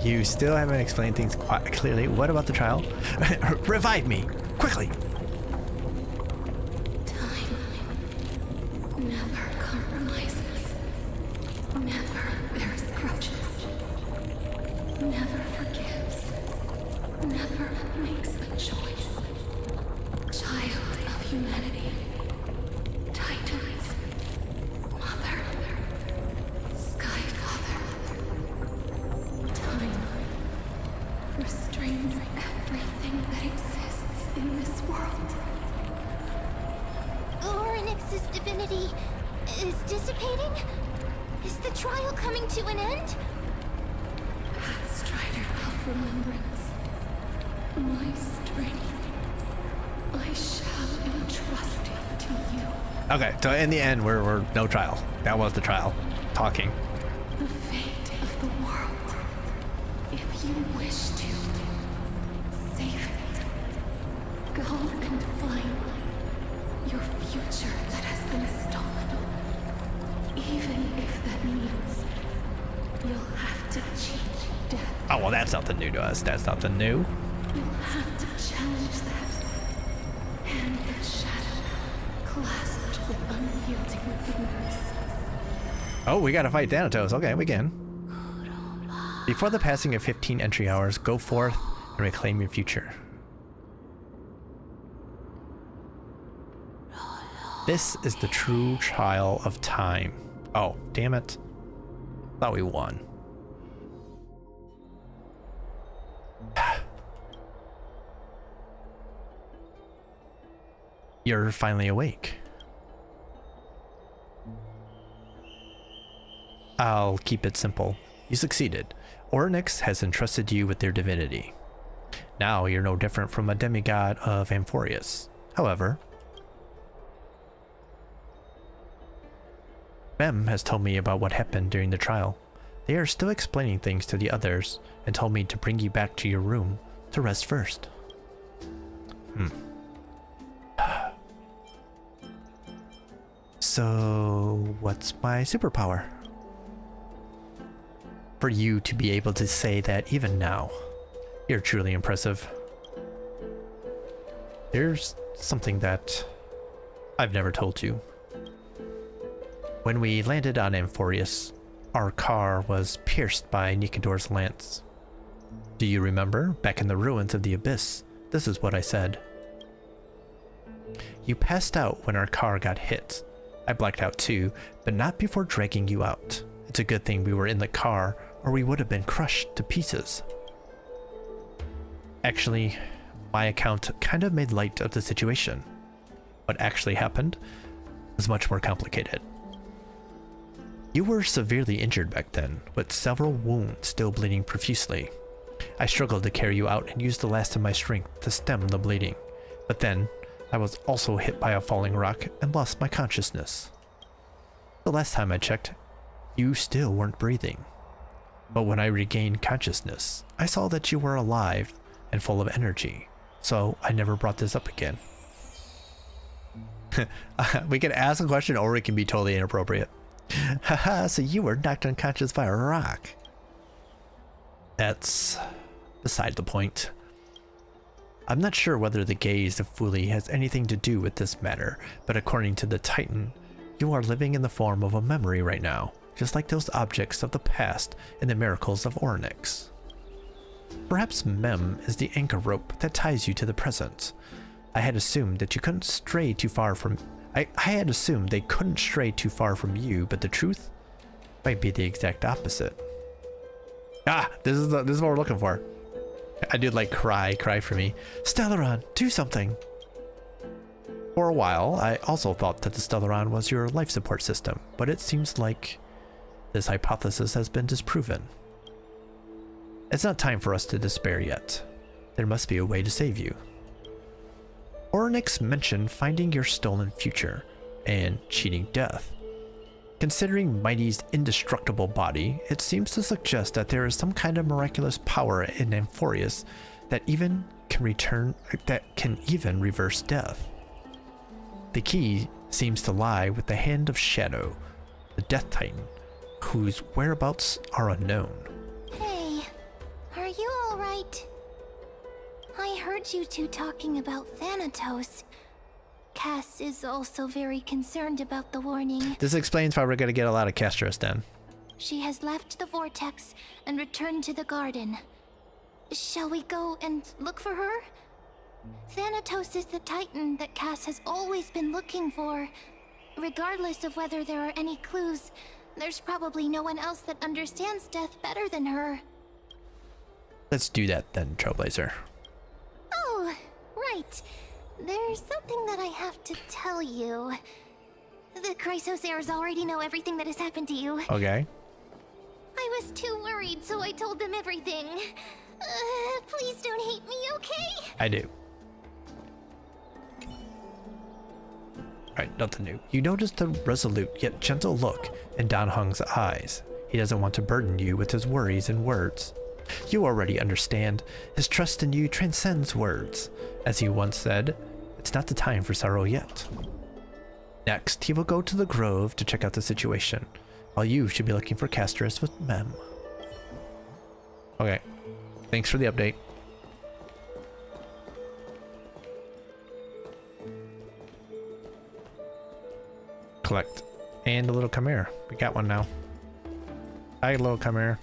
You still haven't explained things quite clearly. What about the trial? Revive me! Quickly! Time never compromises, never bears grudges, never forgives, never makes a choice. Child of humanity, Titans, Mother, Sky Father. Time restrains everything that exists in this world. Orynyx's divinity is dissipating? Is the trial coming to an end? Pathstrider of remembrance, my strength, I shall entrust it to you. Okay, so in the end, we're no trial. That was the trial. Talking. The fate of the world. If you wish to save it, go and find your future that has been stolen. Even if that means You'll have to cheat death. Oh, well, that's nothing new to us. That's nothing new. You'll have to challenge that. Hand the shadow, clasped with unyielding fingers. Oh, we gotta fight Thanatos. Okay, we can. Before the passing of 15 entry hours, go forth and reclaim your future. This is the true trial of time. Oh, damn it. Thought we won. You're finally awake. I'll keep it simple. You succeeded. Ornyx has entrusted you with their divinity. Now you're no different from a demigod of Amphoreus. However, Mem has told me about what happened during the trial. They are still explaining things to the others and told me to bring you back to your room to rest first. So, what's my superpower? For you to be able to say that even now, you're truly impressive. There's something that I've never told you. When we landed on Amphoreus, our car was pierced by Nikador's lance. Do you remember, back in the ruins of the Abyss, this is what I said. You passed out when our car got hit. I blacked out too, but not before dragging you out. It's a good thing we were in the car, or we would have been crushed to pieces. Actually, my account kind of made light of the situation. What actually happened was much more complicated. You were severely injured back then, with several wounds still bleeding profusely. I struggled to carry you out and used the last of my strength to stem the bleeding, but then I was also hit by a falling rock and lost my consciousness. The last time I checked, you still weren't breathing. But when I regained consciousness, I saw that you were alive and full of energy, so I never brought this up again. We can ask a question or it can be totally inappropriate. Haha, so you were knocked unconscious by a rock. That's beside the point. I'm not sure whether the gaze of Fuli has anything to do with this matter, but according to the Titan, you are living in the form of a memory right now, just like those objects of the past in the miracles of Ornyx. Perhaps Mem is the anchor rope that ties you to the present. I had assumed that you couldn't stray too far from... I had assumed they couldn't stray too far from you, but the truth might be the exact opposite. Ah, this is what we're looking for. I did like cry for me. Stellaron, do something. For a while, I also thought that the Stellaron was your life support system, but it seems like this hypothesis has been disproven. It's not time for us to despair yet. There must be a way to save you. Ornyx mentioned finding your stolen future and cheating death. Considering Mighty's indestructible body, it seems to suggest that there is some kind of miraculous power in Amphoreus that can even reverse death. The key seems to lie with the Hand of Shadow, the Death Titan, whose whereabouts are unknown. Hey, are you alright? I heard you two talking about Thanatos. Cass is also very concerned about the warning. This explains why we're going to get a lot of Castorice then. She has left the vortex and returned to the garden. Shall we go and look for her? Thanatos is the Titan that Cass has always been looking for. Regardless of whether there are any clues, there's probably no one else that understands death better than her. Let's do that then, Trailblazer. Oh, right. There's something that I have to tell you. The Chrysosairs already know everything that has happened to you. Okay. I was too worried, so I told them everything. Please don't hate me, okay? I do. Alright, nothing new. You notice the resolute yet gentle look in Dan Heng's eyes. He doesn't want to burden you with his worries and words. You already understand. His trust in you transcends words. As he once said, it's not the time for sorrow yet. Next, he will go to the grove to check out the situation. while you should be looking for Castorice with Mem. Okay. Thanks for the update. Collect. And a little chimera. We got one now. Hi, little chimera.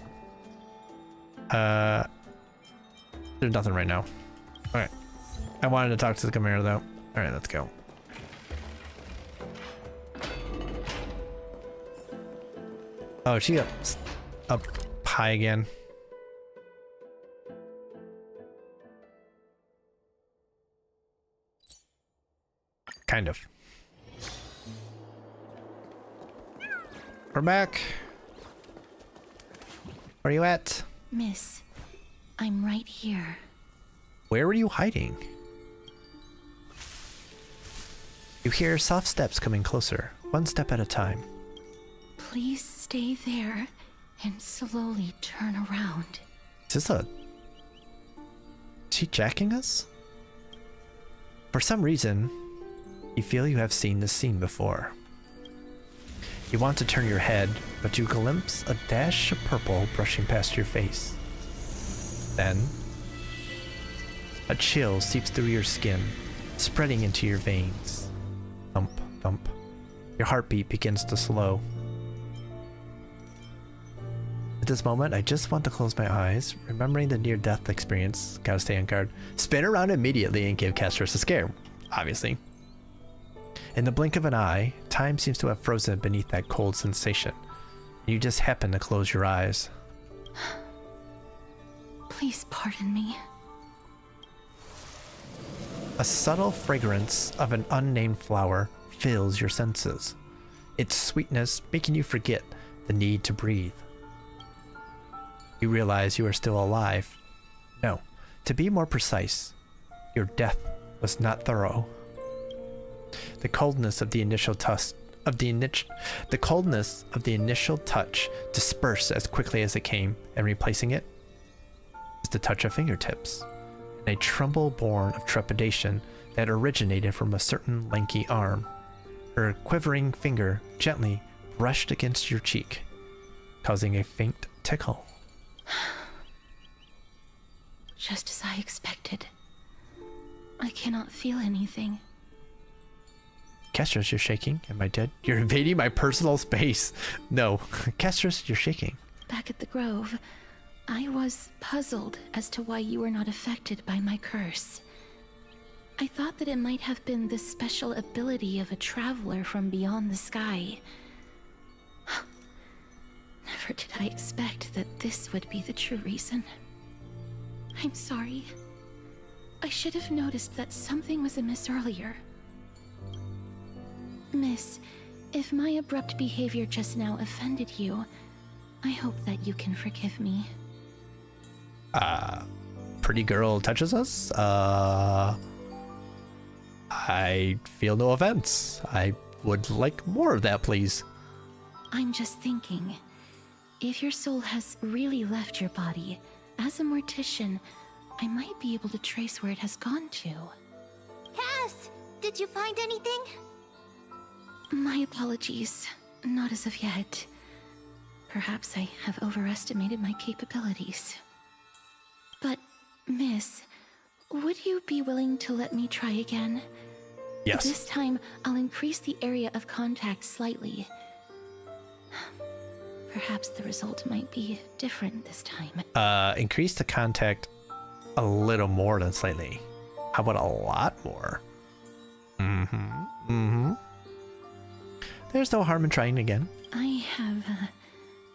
There's nothing right now. Alright. I wanted to talk to the chimera though. Alright, let's go. Oh, she up high again. Kind of. We're back. Where are you at? Miss, I'm right here. Where were you hiding? You hear soft steps coming closer, one step at a time. Please stay there and slowly turn around. Is she jacking us? For some reason, you feel you have seen this scene before. You want to turn your head, but you glimpse a dash of purple brushing past your face. Then, a chill seeps through your skin, spreading into your veins. Thump, thump. Your heartbeat begins to slow. At this moment, I just want to close my eyes, remembering the near-death experience. Gotta stay on guard. Spin around immediately and give Castorice a scare, obviously. In the blink of an eye, time seems to have frozen beneath that cold sensation. You just happen to close your eyes. Please pardon me. A subtle fragrance of an unnamed flower fills your senses, its sweetness making you forget the need to breathe. You realize you are still alive. No, to be more precise, your death was not thorough. The coldness of the initial touch dispersed as quickly as it came, and replacing it is the touch of fingertips, and a tremble born of trepidation that originated from a certain lanky arm. Her quivering finger gently brushed against your cheek, causing a faint tickle. Just as I expected. I cannot feel anything. Castorice, you're shaking. Am I dead? You're invading my personal space. No. Castorice, you're shaking. Back at the Grove, I was puzzled as to why you were not affected by my curse. I thought that it might have been the special ability of a traveler from beyond the sky. Never did I expect that this would be the true reason. I'm sorry. I should have noticed that something was amiss earlier. Miss, if my abrupt behavior just now offended you, I hope that you can forgive me. Pretty girl touches us? I feel no offense. I would like more of that, please. I'm just thinking, if your soul has really left your body, as a mortician, I might be able to trace where it has gone to. Cass, did you find anything? My apologies. Not as of yet. Perhaps I have overestimated my capabilities. But, Miss, would you be willing to let me try again? Yes. This time, I'll increase the area of contact slightly. Perhaps the result might be different this time. Increase the contact a little more than slightly. How about a lot more? There's no harm in trying again. I have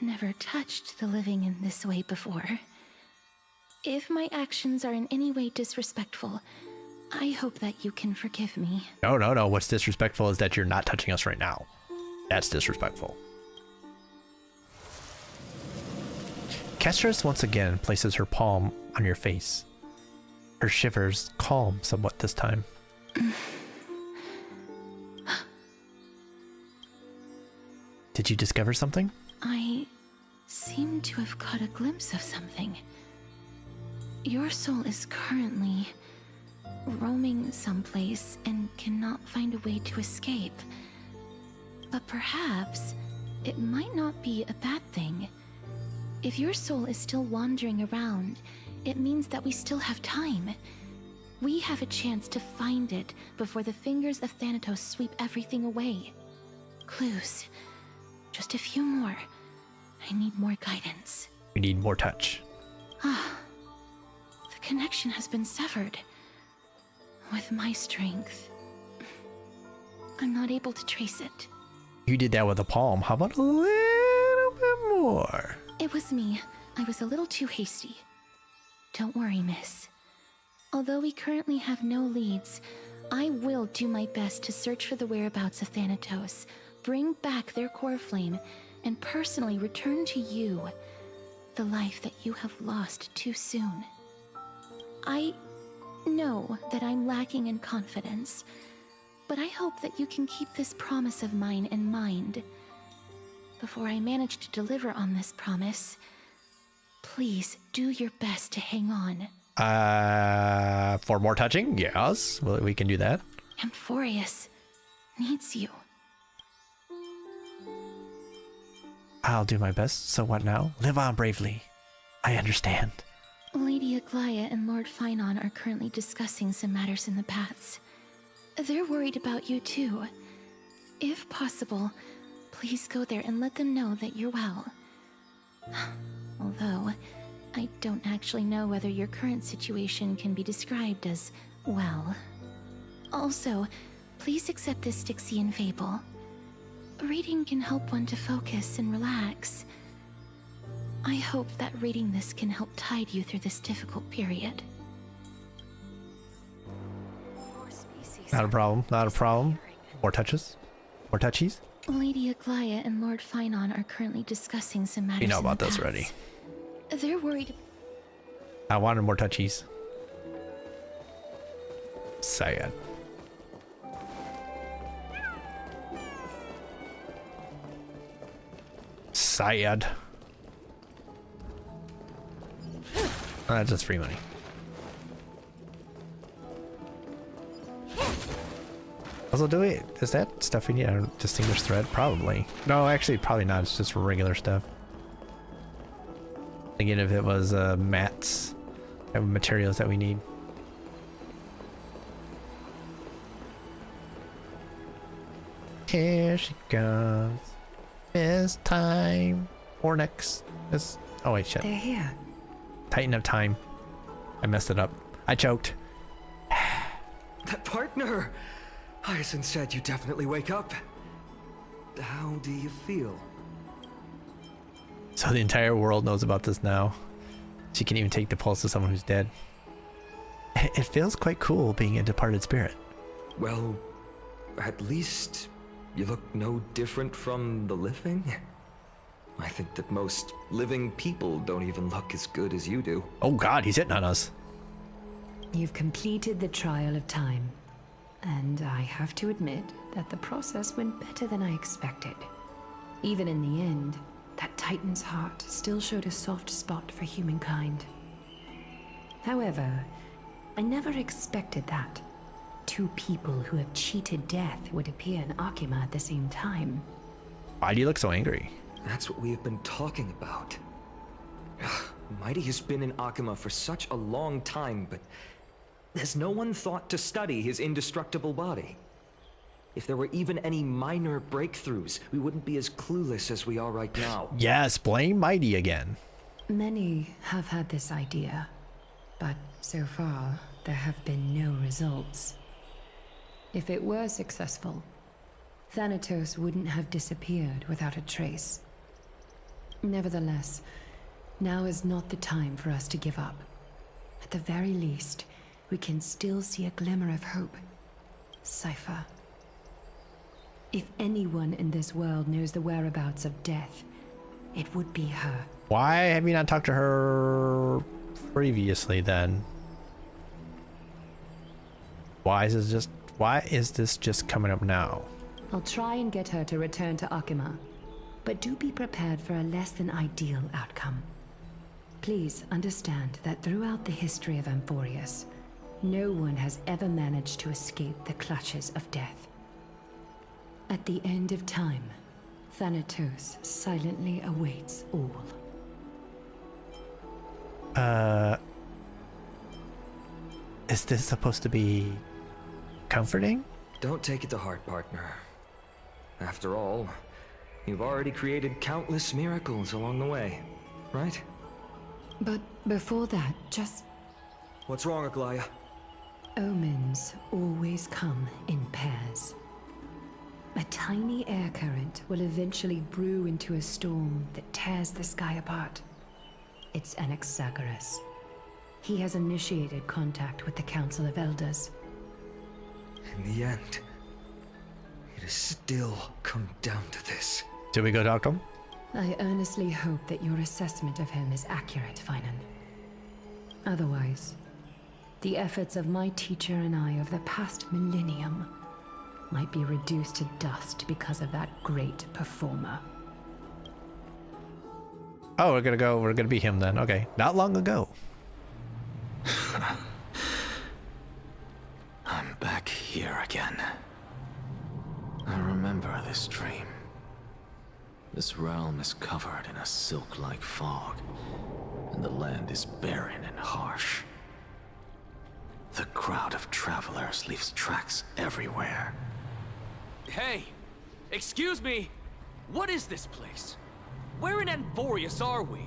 never touched the living in this way before. If my actions are in any way disrespectful, I hope that you can forgive me. No. What's disrespectful is that you're not touching us right now. That's disrespectful. Castorice once again places her palm on your face. Her shivers calm somewhat this time. Did you discover something? I seem to have caught a glimpse of something. Your soul is currently roaming someplace and cannot find a way to escape. But perhaps it might not be a bad thing. If your soul is still wandering around, it means that we still have time. We have a chance to find it before the fingers of Thanatos sweep everything away. Clues. Just a few more. I need more guidance. We need more touch. Ah. The connection has been severed. With my strength, I'm not able to trace it. You did that with a palm. How about a little bit more? It was me. I was a little too hasty. Don't worry, miss. Although we currently have no leads, I will do my best to search for the whereabouts of Thanatos, bring back their core flame, and personally return to you the life that you have lost too soon. I know that I'm lacking in confidence, but I hope that you can keep this promise of mine in mind. Before I manage to deliver on this promise, please do your best to hang on. For more touching? Yes, well, we can do that. Amphoreus needs you. I'll do my best. So what now? Live on bravely. I understand. Lady Aglaya and Lord Finon are currently discussing some matters in the paths. They're worried about you too. If possible, please go there and let them know that you're well. Although, I don't actually know whether your current situation can be described as well. Also, please accept this Styxian fable. Reading can help one to focus and relax. I hope that reading this can help tide you through this difficult period. Not a problem. Not a problem. More touches? More touchies? Lady Aglaya and Lord Finon are currently discussing some matters. You know in the about this paths. already. They're worried. I wanted more touchies. Sad. Sad. That's just free money. Also, is that stuff we need? A distinguished thread? Probably. No, actually, probably not. It's just regular stuff. Thinking if it was mats and materials that we need. Here she comes. Miss Time. Or next. Oh wait, shit. They're here. Titan of Time. I messed it up. I choked. That partner! Hyacinth said you definitely wake up. How do you feel? So the entire world knows about this now. She can even take the pulse of someone who's dead. It feels quite cool being a departed spirit. Well, at least you look no different from the living. I think that most living people don't even look as good as you do. Oh god, he's hitting on us. You've completed the trial of time. And I have to admit that the process went better than I expected. Even in the end, that Titan's heart still showed a soft spot for humankind. However, I never expected that two people who have cheated death would appear in Akima at the same time. Why do you look so angry? That's what we have been talking about. Mighty has been in Akima for such a long time, but has no one thought to study his indestructible body? If there were even any minor breakthroughs, we wouldn't be as clueless as we are right now. Yes, blame Mighty again. Many have had this idea, but so far there have been no results. If it were successful, Thanatos wouldn't have disappeared without a trace. Nevertheless, now is not the time for us to give up. At the very least, we can still see a glimmer of hope. Cypher. If anyone in this world knows the whereabouts of death, it would be her. Why have you not talked to her previously then? Why is this just coming up now? I'll try and get her to return to Akima, but do be prepared for a less than ideal outcome. Please understand that throughout the history of Amphoreus, no one has ever managed to escape the clutches of death. At the end of time, Thanatos silently awaits all. Is this supposed to be comforting? Don't take it to heart, partner. After all, you've already created countless miracles along the way, right? But before that, just What's wrong, Aglaya? omens always come in pairs. A tiny air current will eventually brew into a storm that tears the sky apart. It's Anaxagoras. He has initiated contact with the Council of Elders. In the end, it has still come down to this. Should we go talk to him? I earnestly hope that your assessment of him is accurate, Finan. Otherwise, the efforts of my teacher and I of the past millennium might be reduced to dust because of that great performer. Oh, we're gonna be him then. Okay. Not long ago. I'm back here again. I remember this dream. This realm is covered in a silk-like fog, and the land is barren and harsh. The crowd of travelers leaves tracks everywhere. Hey! Excuse me! What is this place? Where in Amphoreus are we?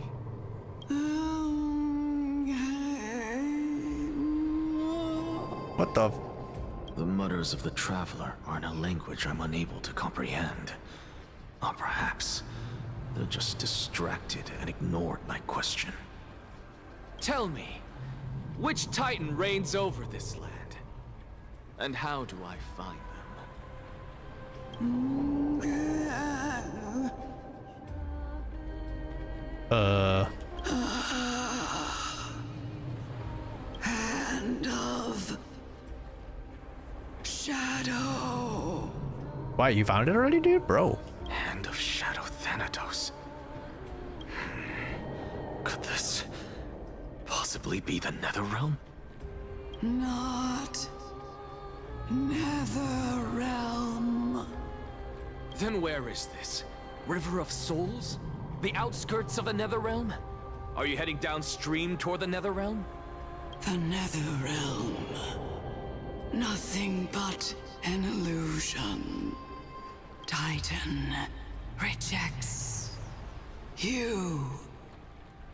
What the? The mutters of the traveler are in a language I'm unable to comprehend. Or perhaps they're just distracted and ignored my question. Tell me, which Titan reigns over this land? And how do I find them? Hand of Shadow. Why, you found it already, dude? Bro. Hand of Shadow Thanatos. Could this possibly be the Netherrealm? Not Netherrealm. Then where is this? River of Souls? The outskirts of the Netherrealm? Are you heading downstream toward the Netherrealm? The Netherrealm. Nothing but an illusion. Titan rejects you.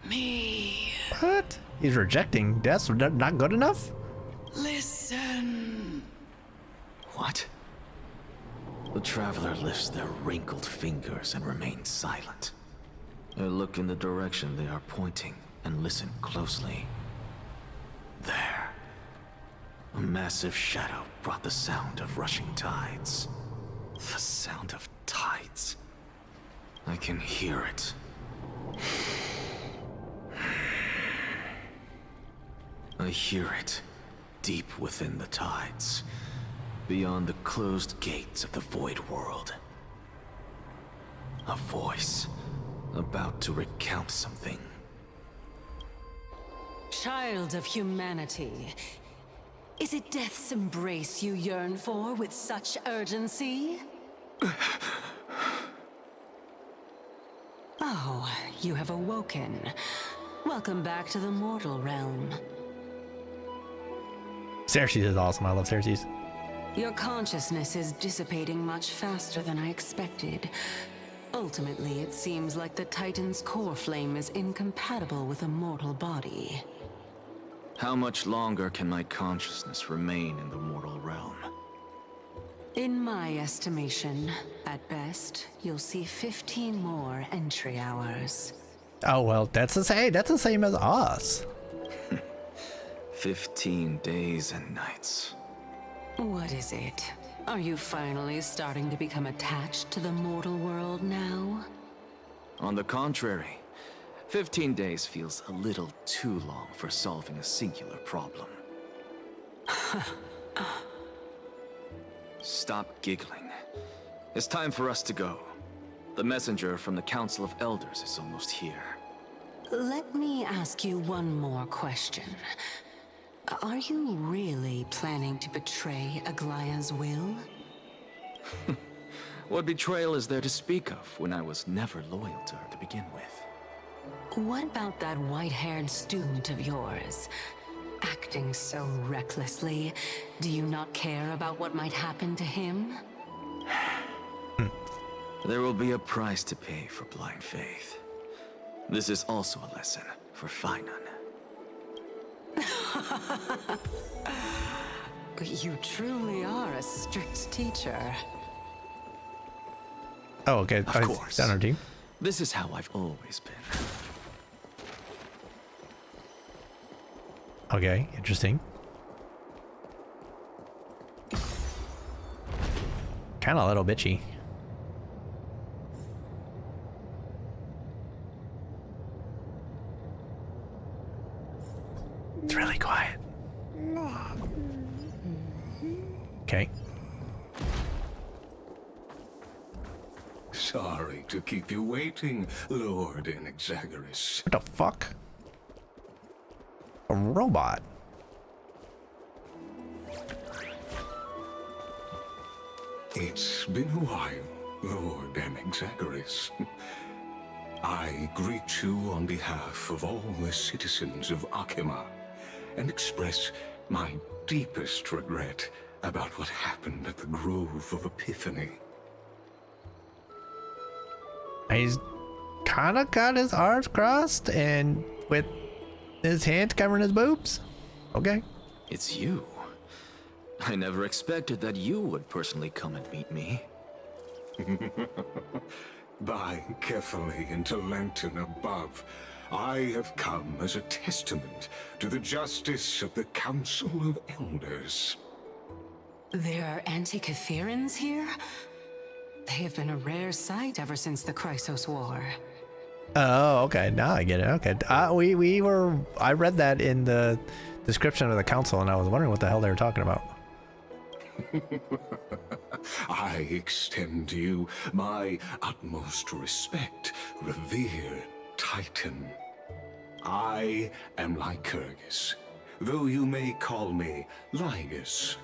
Me. What? He's rejecting. That's not good enough? Listen. What? The traveler lifts their wrinkled fingers and remains silent. I look in the direction they are pointing and listen closely. There. A massive shadow brought the sound of rushing tides. The sound of tides. I can hear it. I hear it, deep within the tides, beyond the closed gates of the Void World. A voice, about to recount something. Child of humanity, is it death's embrace you yearn for with such urgency? Oh, you have awoken. Welcome back to the mortal realm. Cersei is awesome. I love Cersei. Your consciousness is dissipating much faster than I expected. Ultimately, it seems like the Titan's core flame is incompatible with a mortal body. How much longer can my consciousness remain in the mortal realm? In my estimation, at best, you'll see 15 more entry hours. Oh, well, that's the same. That's the same as us. 15 days and nights. What is it? Are you finally starting to become attached to the mortal world now? On the contrary, 15 days feels a little too long for solving a singular problem. Stop giggling. It's time for us to go. The messenger from the Council of Elders is almost here. Let me ask you one more question. Are you really planning to betray Aglaya's will? What betrayal is there to speak of when I was never loyal to her to begin with? What about that white-haired student of yours? Acting so recklessly, do you not care about what might happen to him? There will be a price to pay for blind faith. This is also a lesson for Finan. You truly are a strict teacher. Oh, okay. Of course. On our team. This is how I've always been. Okay, interesting. Kind of a little bitchy. It's really quiet. Okay. Sorry to keep you waiting, Lord Enexagoras. What the fuck? A robot. It's been a while, Lord Enexagoras. I greet you on behalf of all the citizens of Akima and express my deepest regret about what happened at the Grove of Epiphany. He's kind of got his arms crossed and with his hands covering his boobs. Okay. It's you. I never expected that you would personally come and meet me. Bowing carefully into Lantern above, I have come as a testament to the justice of the Council of Elders. There are Antikytherans here? They have been a rare sight ever since the Chrysos War. Oh, okay. Now I get it. Okay. I read that in the description of the council and I was wondering what the hell they were talking about. I extend to you my utmost respect, revered Titan. I am Lycurgus, though you may call me Lygus,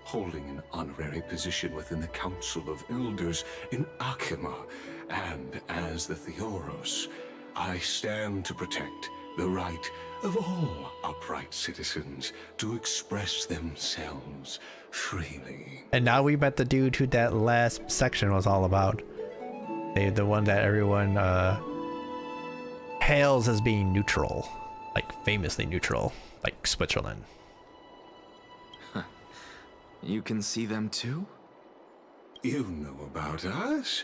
holding an honorary position within the Council of Elders in Akima, and as the Theoros, I stand to protect the right of all upright citizens to express themselves freely. And now we met the dude who that last section was all about. The one that everyone hails as being neutral, like famously neutral, like Switzerland. You can see them too? You know about us.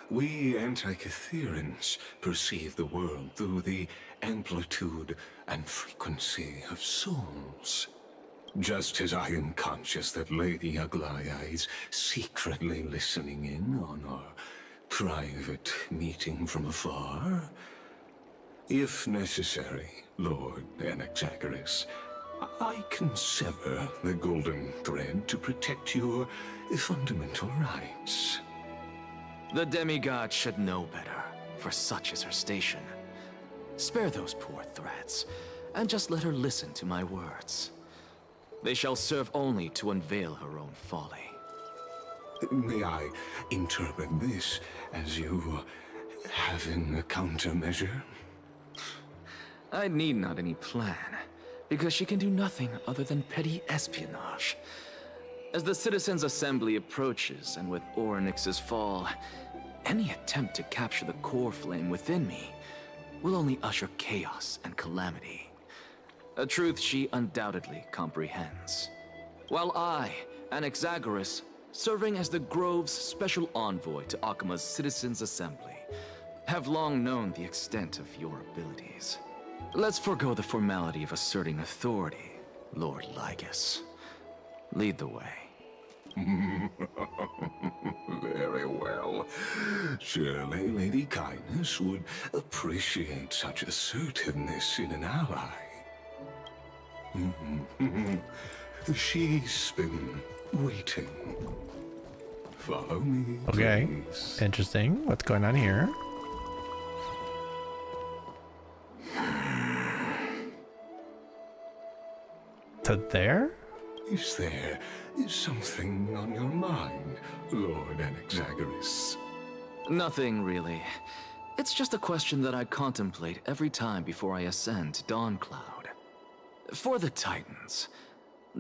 We Antikytherans perceive the world through the amplitude and frequency of souls. Just as I am conscious that Lady Aglaya is secretly listening in on our private meeting from afar. If necessary, Lord Enexagoras, I can sever the golden thread to protect your fundamental rights. The demigod should know better, for such is her station. Spare those poor threats, and just let her listen to my words. They shall serve only to unveil her own folly. May I interpret this as you having a countermeasure? I need not any plan, because she can do nothing other than petty espionage. As the Citizens' Assembly approaches, and with Orynyx's fall, any attempt to capture the core flame within me will only usher chaos and calamity. A truth she undoubtedly comprehends. While I, Enexagoras, serving as the Grove's special envoy to Akima's Citizens' Assembly, have long known the extent of your abilities. Let's forego the formality of asserting authority, Lord Lygus. Lead the way. Very well. Surely Lady Kindness would appreciate such assertiveness in an ally. She's been waiting. Follow me, Okay. please. Interesting. What's going on here? To there? Is there something on your mind, Lord Anaxagoras? Nothing, really. It's just a question that I contemplate every time before I ascend to Dawncloud. For the Titans,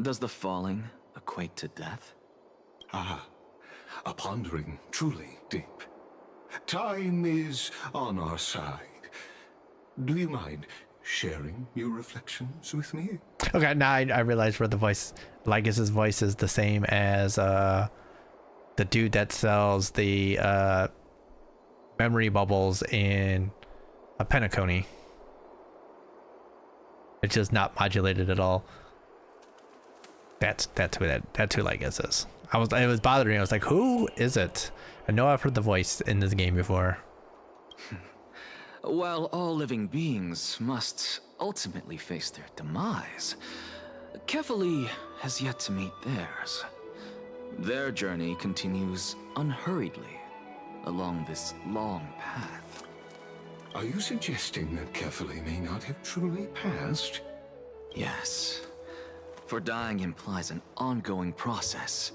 does the falling equate to death? Ah, a pondering truly deep. Time is on our side. Do you mind sharing your reflections with me? Okay, now I realize where the voice, Lycus's voice is the same as the dude that sells the memory bubbles in a Penacony. It's just not modulated at all. That's who Lycus is. It was bothering me. I was like, who is it? I know I've heard the voice in this game before. While all living beings must ultimately face their demise, Kefali has yet to meet theirs. Their journey continues unhurriedly along this long path. Are you suggesting that Kefali may not have truly passed? Yes. For dying implies an ongoing process,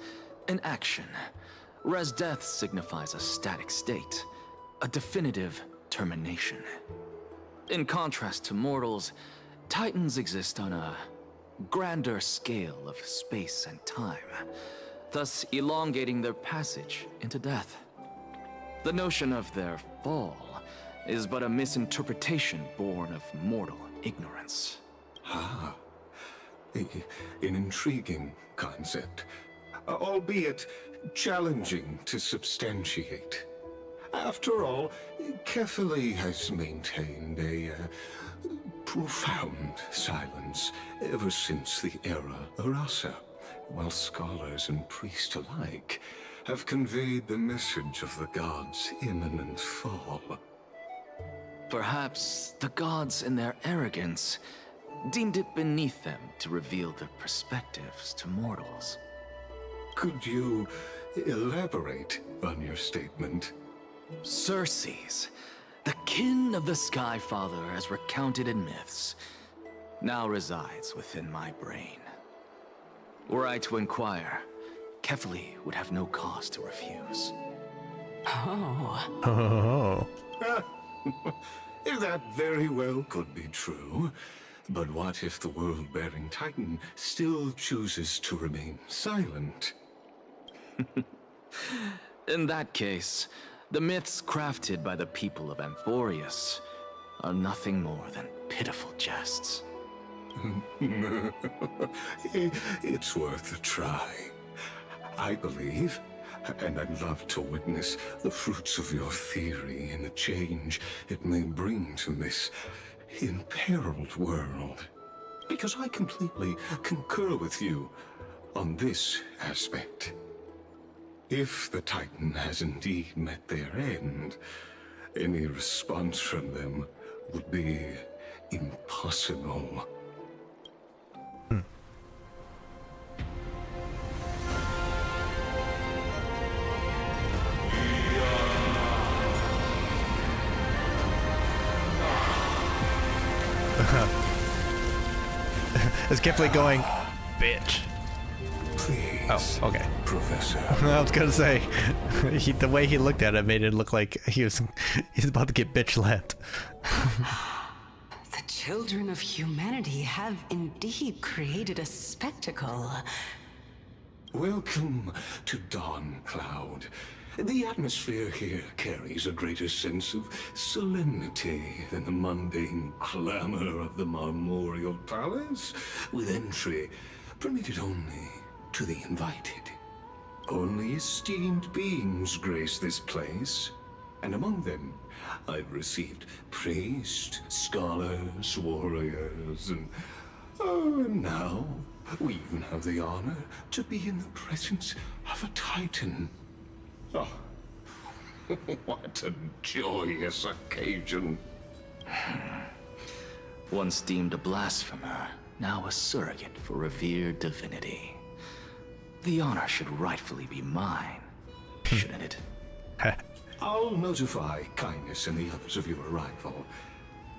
an action, whereas death signifies a static state, a definitive termination. In contrast to mortals, Titans exist on a grander scale of space and time, thus elongating their passage into death. The notion of their fall is but a misinterpretation born of mortal ignorance. Ah, an intriguing concept, albeit challenging to substantiate. After all, Kefali has maintained a profound silence ever since the era Arasa, while scholars and priests alike have conveyed the message of the gods' imminent fall. Perhaps the gods, in their arrogance, deemed it beneath them to reveal their perspectives to mortals. Could you elaborate on your statement? Circes, the kin of the Sky Father as recounted in myths, now resides within my brain. Were I to inquire, Kefali would have no cause to refuse. Oh. That very well could be true. But what if the world-bearing Titan still chooses to remain silent? In that case, the myths crafted by the people of Amphoreus are nothing more than pitiful jests. It's worth a try. I believe, and I'd love to witness the fruits of your theory and the change it may bring to this imperiled world. Because I completely concur with you on this aspect. If the Titan has indeed met their end, any response from them would be impossible. Is Kefali going, bitch? Please, Oh, okay. Professor. I was gonna say, the way he looked at it made it look like he's about to get bitch slapped. The children of humanity have indeed created a spectacle. Welcome to Dawncloud. The atmosphere here carries a greater sense of solemnity than the mundane clamor of the Marmorial Palace, with entry permitted only to the invited. Only esteemed beings grace this place, and among them I've received priests, scholars, warriors, and now we even have the honor to be in the presence of a Titan. Oh, what a joyous occasion. Once deemed a blasphemer, now a surrogate for revered divinity. The honor should rightfully be mine, shouldn't it? I'll notify Kindness and the others of your arrival.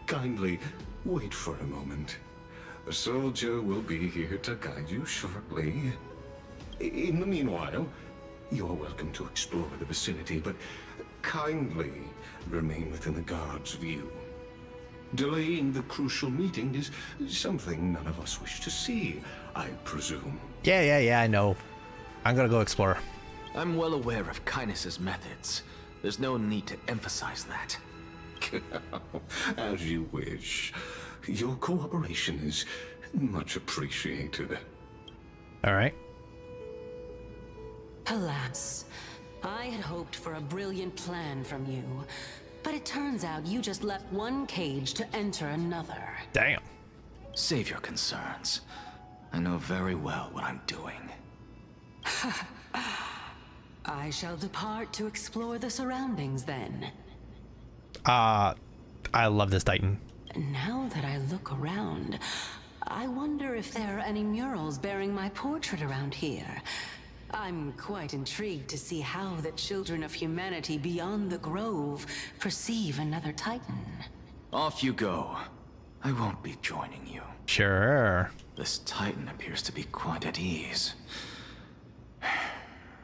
Kindly wait for a moment. A soldier will be here to guide you shortly. In the meanwhile, you're welcome to explore the vicinity, but kindly remain within the guard's view. Delaying the crucial meeting is something none of us wish to see, I presume. Yeah, I know. I'm gonna go explore. I'm well aware of Kindness's methods. There's no need to emphasize that. As you wish. Your cooperation is much appreciated. All right. Alas, I had hoped for a brilliant plan from you, but it turns out you just left one cage to enter another. Damn. Save your concerns. I know very well what I'm doing. I shall depart to explore the surroundings then. I love this Titan. Now that I look around, I wonder if there are any murals bearing my portrait around here. I'm quite intrigued to see how the children of humanity beyond the grove perceive another Titan. Off you go. I won't be joining you. Sure. This Titan appears to be quite at ease.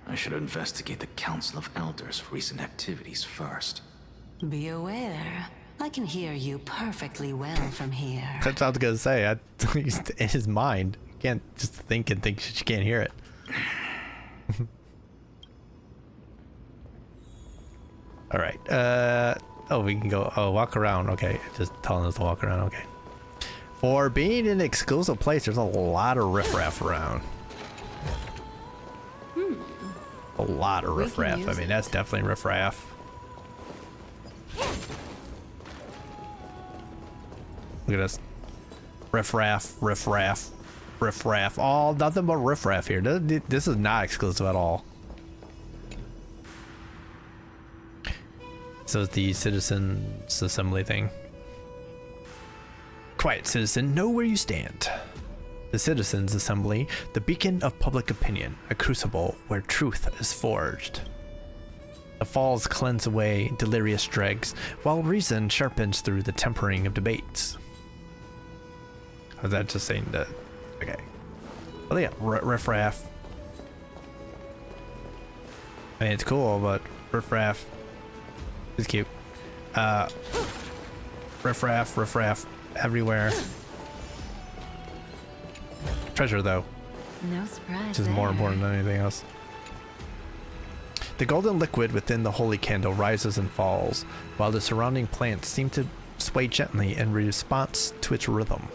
I should investigate the Council of Elders' recent activities first. Be aware, I can hear you perfectly well from here. That's what I was gonna say. In his mind, you can't just think and think she can't hear it. All right. Oh, we can go. Oh, walk around. Okay, just telling us to walk around. Okay. For being an exclusive place, there's a lot of riffraff around. A lot of riffraff. I mean, that's definitely riffraff. Look at this. Riffraff, riffraff, riffraff. All nothing but riffraff here. This is not exclusive at all. So it's the citizens assembly thing. Quiet, citizen, know where you stand. The Citizens Assembly, the beacon of public opinion, a crucible where truth is forged. The falls cleanse away delirious dregs, while reason sharpens through the tempering of debates. Was that just saying that? Okay. Oh yeah, riffraff. I mean, it's cool, but riffraff is cute. Riffraff everywhere. Treasure, though. No surprise. Which is more important than anything else. The golden liquid within the holy candle rises and falls, while the surrounding plants seem to sway gently in response to its rhythm.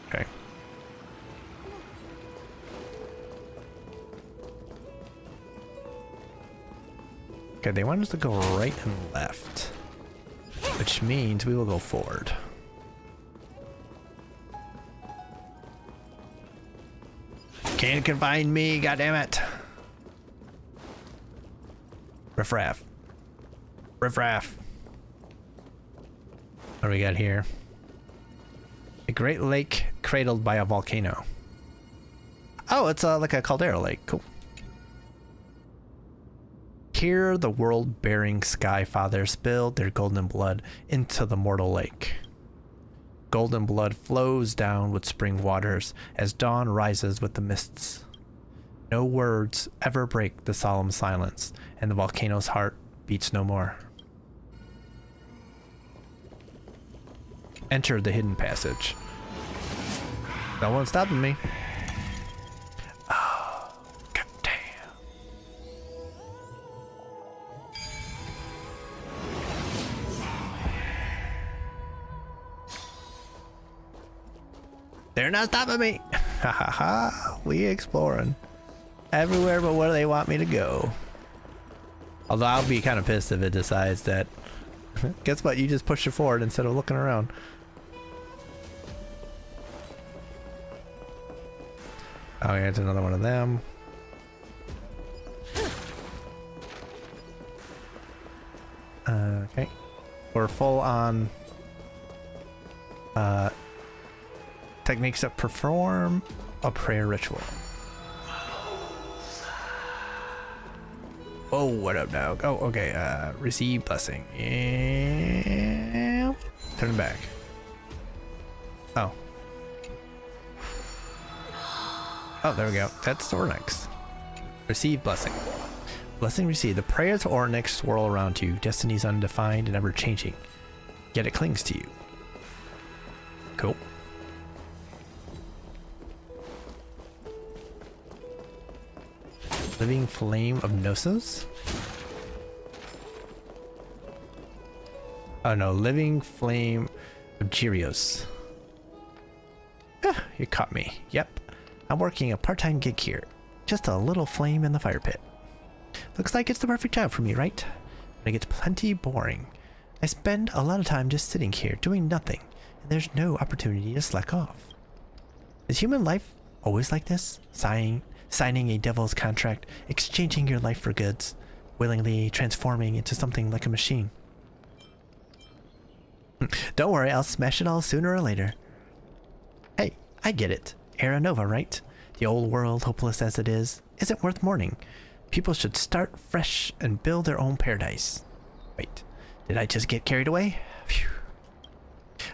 Okay. Okay, they want us to go right and left, which means we will go forward. Can't confine me, goddammit. Riffraff. Riffraff. What do we got here? A great lake cradled by a volcano. Oh, it's like a caldera lake. Cool. Here the world-bearing Sky Fathers spilled their golden blood into the mortal lake. Golden blood flows down with spring waters as dawn rises with the mists. No words ever break the solemn silence, and the volcano's heart beats no more. Enter the hidden passage. No one's stopping me. Oh, goddamn. They're not stopping me. Ha ha ha. We exploring everywhere but where they want me to go. Although I'll be kind of pissed if it decides that, guess what, you just push it forward instead of looking around. Oh yeah, it's another one of them. Okay. We're full on techniques that perform a prayer ritual. Oh, what up, dog? Oh, okay. Receive blessing. Yeah. Turn back. Oh. Oh, there we go. That's Ornyx. Receive blessing. Blessing received. The prayers of Ornyx swirl around you. Destiny is undefined and ever changing. Yet it clings to you. Cool. Living Flame of Gnosis? Oh no, Living Flame of Gyrios. Ah, you caught me. Yep. I'm working a part-time gig here. Just a little flame in the fire pit. Looks like it's the perfect job for me, right? But it gets plenty boring. I spend a lot of time just sitting here, doing nothing, and there's no opportunity to slack off. Is human life always like this? Signing a devil's contract, exchanging your life for goods, willingly transforming into something like a machine. Don't worry, I'll smash it all sooner or later. Hey, I get it. Era Nova, right? The old world, hopeless as it is, isn't worth mourning. People should start fresh and build their own paradise. Wait, did I just get carried away? Phew.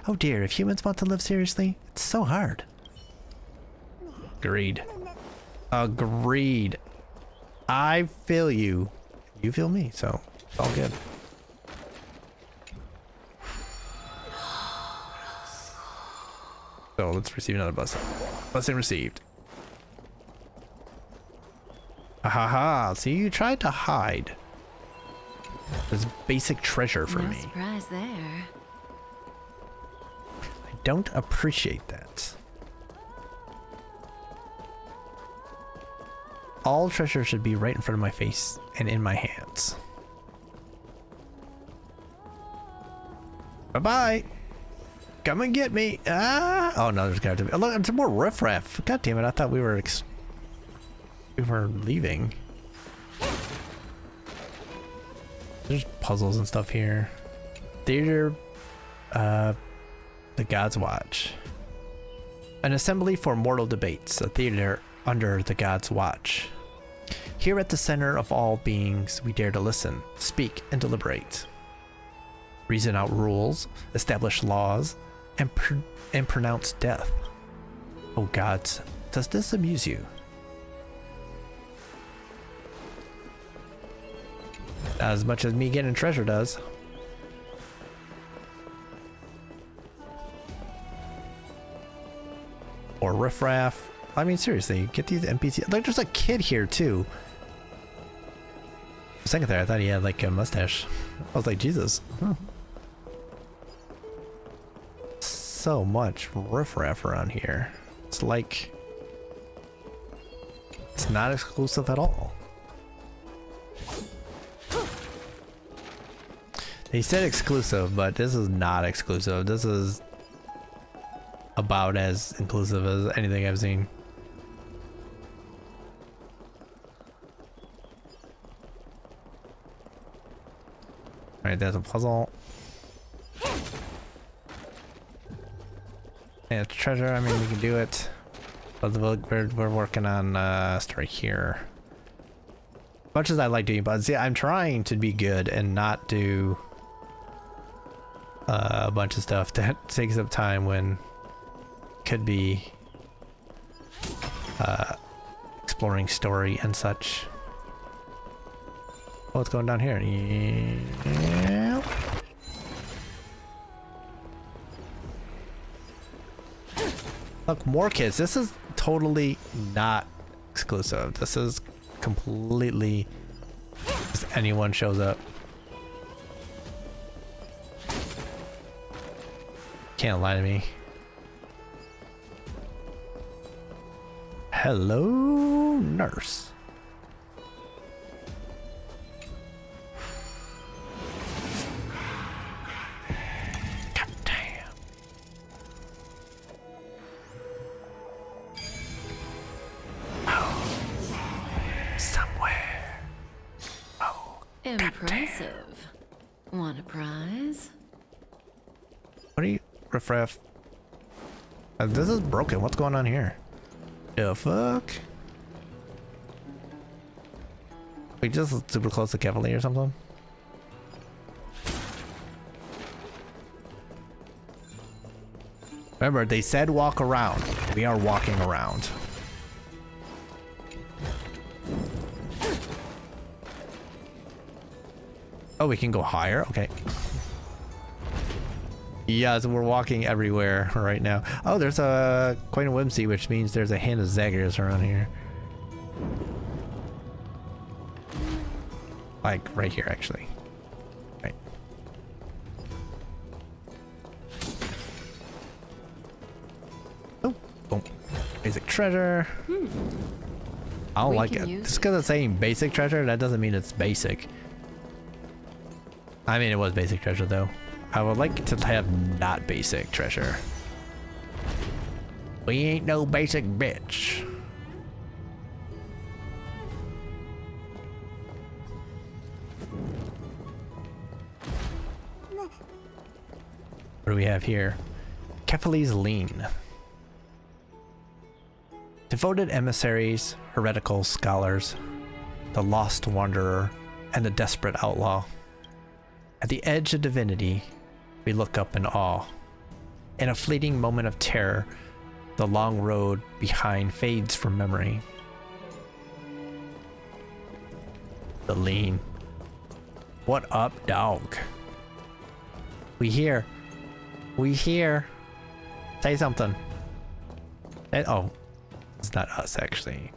Oh dear, if humans want to live seriously, it's so hard. Agreed. Agreed. I feel you. You feel me, so it's all good. So let's receive another blessing. Blessing received. Ahaha, see, you tried to hide this basic treasure from me. No surprise there. I don't appreciate that. All treasure should be right in front of my face and in my hands. Bye-bye. Come and get me. Ah! Oh no, there's got to be. Oh, look, it's more riffraff. God damn it! I thought we were leaving. There's puzzles and stuff here. Theater, the God's Watch. An assembly for mortal debates. A theater under the God's Watch. Here at the center of all beings, we dare to listen, speak, and deliberate. Reason out rules, establish laws, and pronounce death. Oh gods, does this amuse you? Not as much as me getting treasure does. Or riffraff. I mean, seriously, get these NPCs. Like, there's a kid here too. For a second there, I thought he had like a mustache. I was like, Jesus. Huh. So much riffraff around here. It's like it's not exclusive at all. They said exclusive, but this is not exclusive. This is about as inclusive as anything I've seen. Alright, there's a puzzle. Yeah, it's treasure. I mean, we can do it. But we're working on story here. Much as I like doing buds, yeah, I'm trying to be good and not do a bunch of stuff that takes up time when could be exploring story and such. Oh, what's going down here? Yeah. Look, more kids. This is totally not exclusive. This is completely just anyone shows up. Can't lie to me. Hello, nurse. God damn. Oh. Somewhere. Oh. Impressive. Want a prize? What are you, riffraff? This is broken. What's going on here? The fuck? We just super close to Cavalier or something? Remember, they said walk around. We are walking around. Oh, we can go higher? Okay. Yeah, so we're walking everywhere right now. Oh, there's a Coin of Whimsy, which means there's a Hand of Zaggers around here. Like, right here, actually. Right. Oh, boom. Basic treasure. I don't like it. Just because it's saying basic treasure, that doesn't mean it's basic. I mean, it was basic treasure, though. I would like to have not basic treasure. We ain't no basic bitch. What do we have here? Kephales's Lean. Devoted emissaries, heretical scholars, the lost wanderer, and the desperate outlaw. At the edge of divinity, we look up in awe. In a fleeting moment of terror, the long road behind fades from memory. The Lean. What up, dog? We here. We here. Say something. Oh, it's not us actually.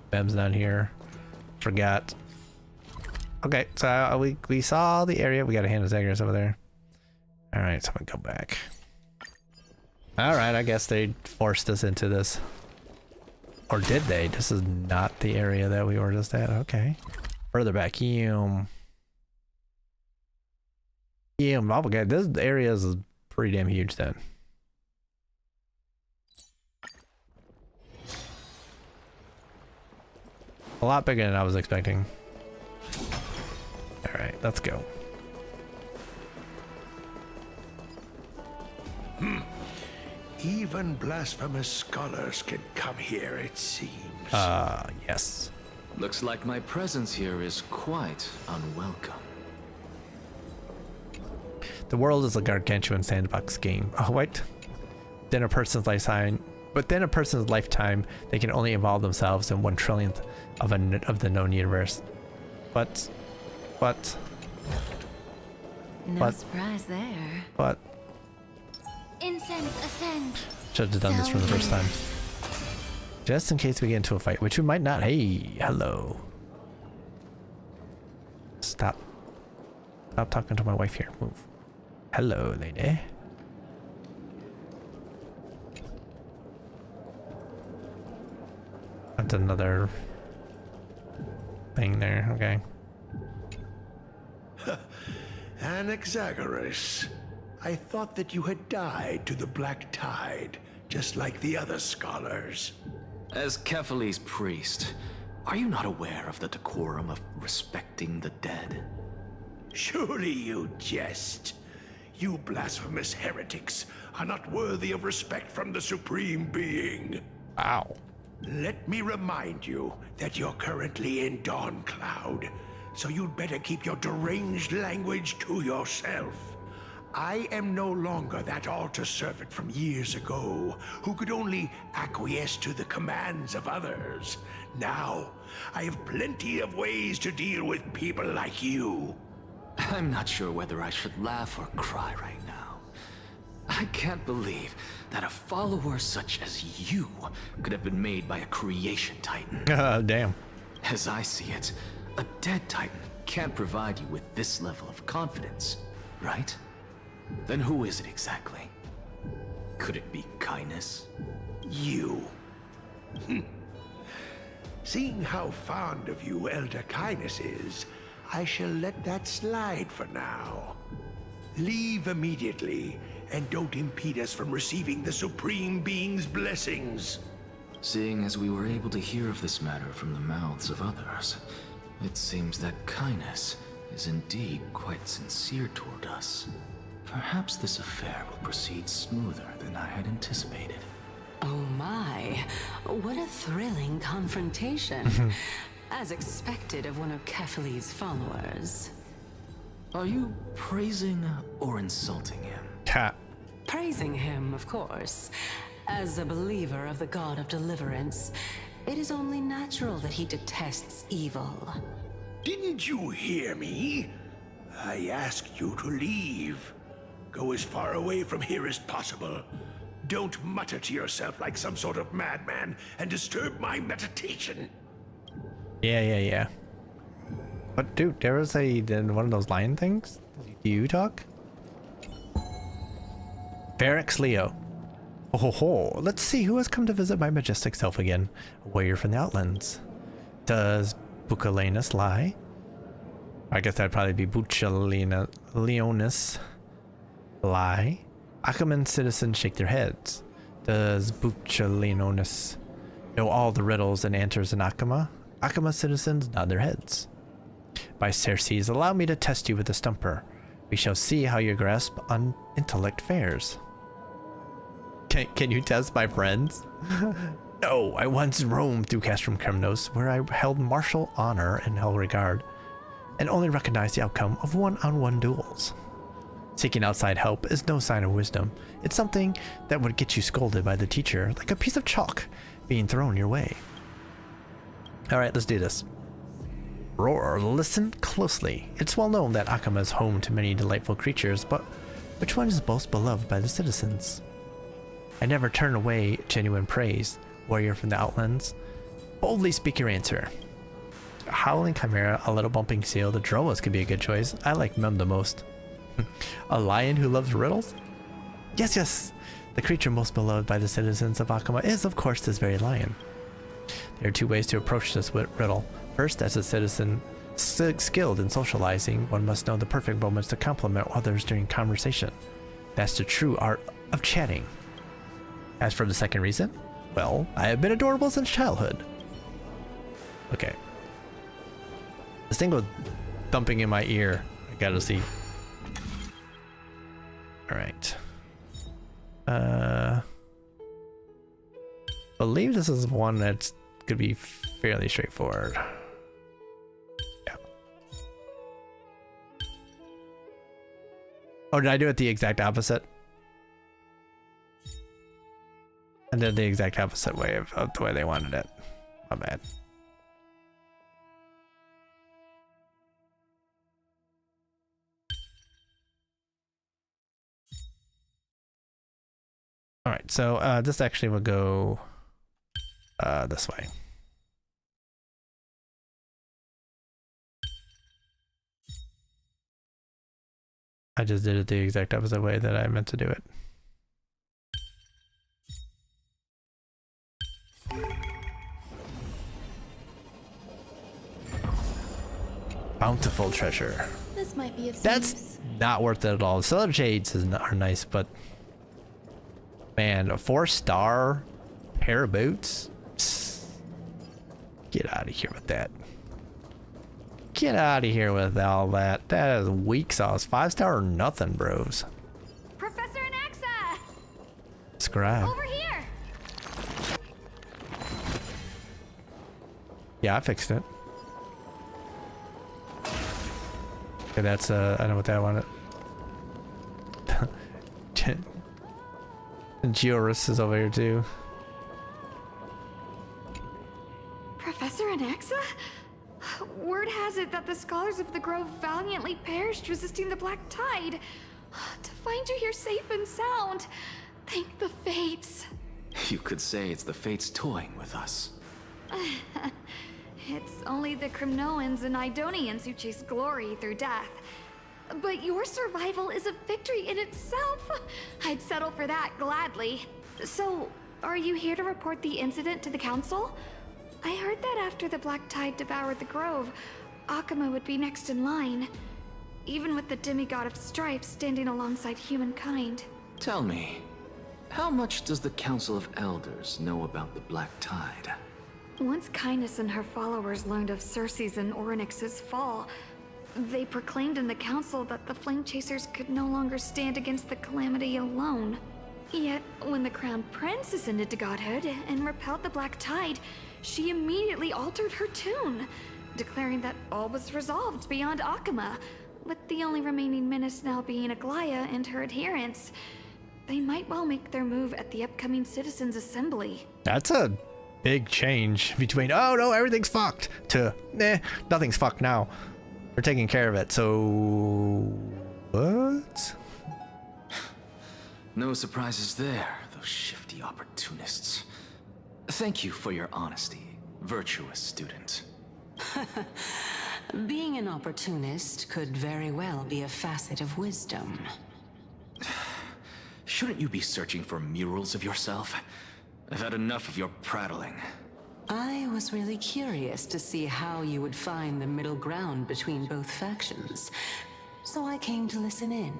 Bem's not here. Forgot. Okay, so we saw the area. We got a Hand of Zaggers over there. All right, so I'm gonna go back. All right, I guess they forced us into this. Or did they? This is not the area that we were just at. Okay. Further back. Okay, this area is pretty damn huge then. A lot bigger than I was expecting. All right, let's go. Even blasphemous scholars can come here, it seems. Yes. Looks like my presence here is quite unwelcome. The world is a gargantuan sandbox game. Oh, wait. Within a person's lifetime, they can only evolve themselves in 1/1,000,000th of the known universe. But. No surprise there. But. Incense ascends. Should have done this from the first time. Just in case we get into a fight, which we might not. Hey, hello. Stop talking to my wife here. Move. Hello, lady. That's another thing there. Okay. Anaxagoras, I thought that you had died to the Black Tide, just like the other scholars. As Kephales's priest, are you not aware of the decorum of respecting the dead? Surely you jest. You blasphemous heretics are not worthy of respect from the Supreme Being. Ow. Let me remind you that you're currently in Dawn Cloud, so you'd better keep your deranged language to yourself. I am no longer that altar servant from years ago, who could only acquiesce to the commands of others. Now, I have plenty of ways to deal with people like you. I'm not sure whether I should laugh or cry right now. I can't believe that a follower such as you could have been made by a creation titan. Damn. As I see it, a dead titan can't provide you with this level of confidence, right? Then who is it exactly? Could it be kindness? You. Seeing how fond of you Elder Kindness is, I shall let that slide for now. Leave immediately, and don't impede us from receiving the Supreme Being's blessings. Seeing as we were able to hear of this matter from the mouths of others, it seems that kindness is indeed quite sincere toward us. Perhaps this affair will proceed smoother than I had anticipated. Oh my, what a thrilling confrontation. As expected of one of Kephales's followers. Are you praising or insulting him? Cat. Praising him, of course. As a believer of the God of Deliverance, it is only natural that he detests evil. Didn't you hear me? I asked you to leave. Go as far away from here as possible. Don't mutter to yourself like some sort of madman and disturb my meditation. Yeah. But dude, there was one of those lion things. Do you talk? Feryx Leo. Oh, let's see who has come to visit my majestic self again. A warrior from the Outlands. Does Bucalenus lie? I guess that'd probably be Leonis lie. Achaemen's citizens shake their heads. Does Bucalenus know all the riddles and answers in Achaema? Achaemen's citizens nod their heads. By Cerces, allow me to test you with a stumper. We shall see how your grasp on intellect fares. Can you test my friends? No, I once roamed through Castrum Kremnos, where I held martial honor and held regard, and only recognized the outcome of one-on-one duels. Seeking outside help is no sign of wisdom. It's something that would get you scolded by the teacher, like a piece of chalk being thrown your way. Alright, let's do this. Roar, listen closely. It's well known that Achaema is home to many delightful creatures, but which one is most beloved by the citizens? I never turn away genuine praise, warrior from the Outlands. Boldly speak your answer. A howling chimera, a little bumping seal, the Dromas could be a good choice. I like Mem the most. A lion who loves riddles? Yes. The creature most beloved by the citizens of Achaema is, of course, this very lion. There are two ways to approach this riddle. First, as a citizen skilled in socializing, one must know the perfect moments to compliment others during conversation. That's the true art of chatting. As for the second reason, well, I have been adorable since childhood. Okay. This thing was thumping in my ear. I gotta see. Alright. Believe this is one that's gonna be fairly straightforward. Yeah. Oh, did I do it the exact opposite? I did the exact opposite way of the way they wanted it. My bad. Alright, so this actually will go this way. I just did it the exact opposite way that I meant to do it. Bountiful treasure. This might be of some That's use. not worth it at all. Solar Jades are nice, but man, a 4-star pair of boots? Psst. Get out of here with that. Get out of here with all that. That is weak sauce. 5-star or nothing, bros. Professor Anaxa! Scribe. Over here! Yeah, I fixed it. Okay, that's I know what that wanted. Georus is over here too. Professor Anaxa? Word has it that the scholars of the Grove valiantly perished resisting the Black Tide. To find you here safe and sound, thank the Fates. You could say it's the Fates toying with us. It's only the Kremnoans and Idonians who chase glory through death. But your survival is a victory in itself. I'd settle for that gladly. So, are you here to report the incident to the Council? I heard that after the Black Tide devoured the Grove, Achaema would be next in line. Even with the demigod of strife standing alongside humankind. Tell me, how much does the Council of Elders know about the Black Tide? Once Kindness and her followers learned of Circe's and Orynyx's fall, they proclaimed in the council that the Flame Chasers could no longer stand against the calamity alone. Yet, when the Crown Prince ascended to godhood and repelled the Black Tide, she immediately altered her tune, declaring that all was resolved beyond Achaema, with the only remaining menace now being Aglaya and her adherents. They might well make their move at the upcoming Citizens' Assembly. That's a big change between, oh no, everything's fucked, to, nah, nothing's fucked now. We're taking care of it, so... What? No surprises there, those shifty opportunists. Thank you for your honesty, virtuous student. Being an opportunist could very well be a facet of wisdom. Shouldn't you be searching for murals of yourself? I've had enough of your prattling. I was really curious to see how you would find the middle ground between both factions, so I came to listen in.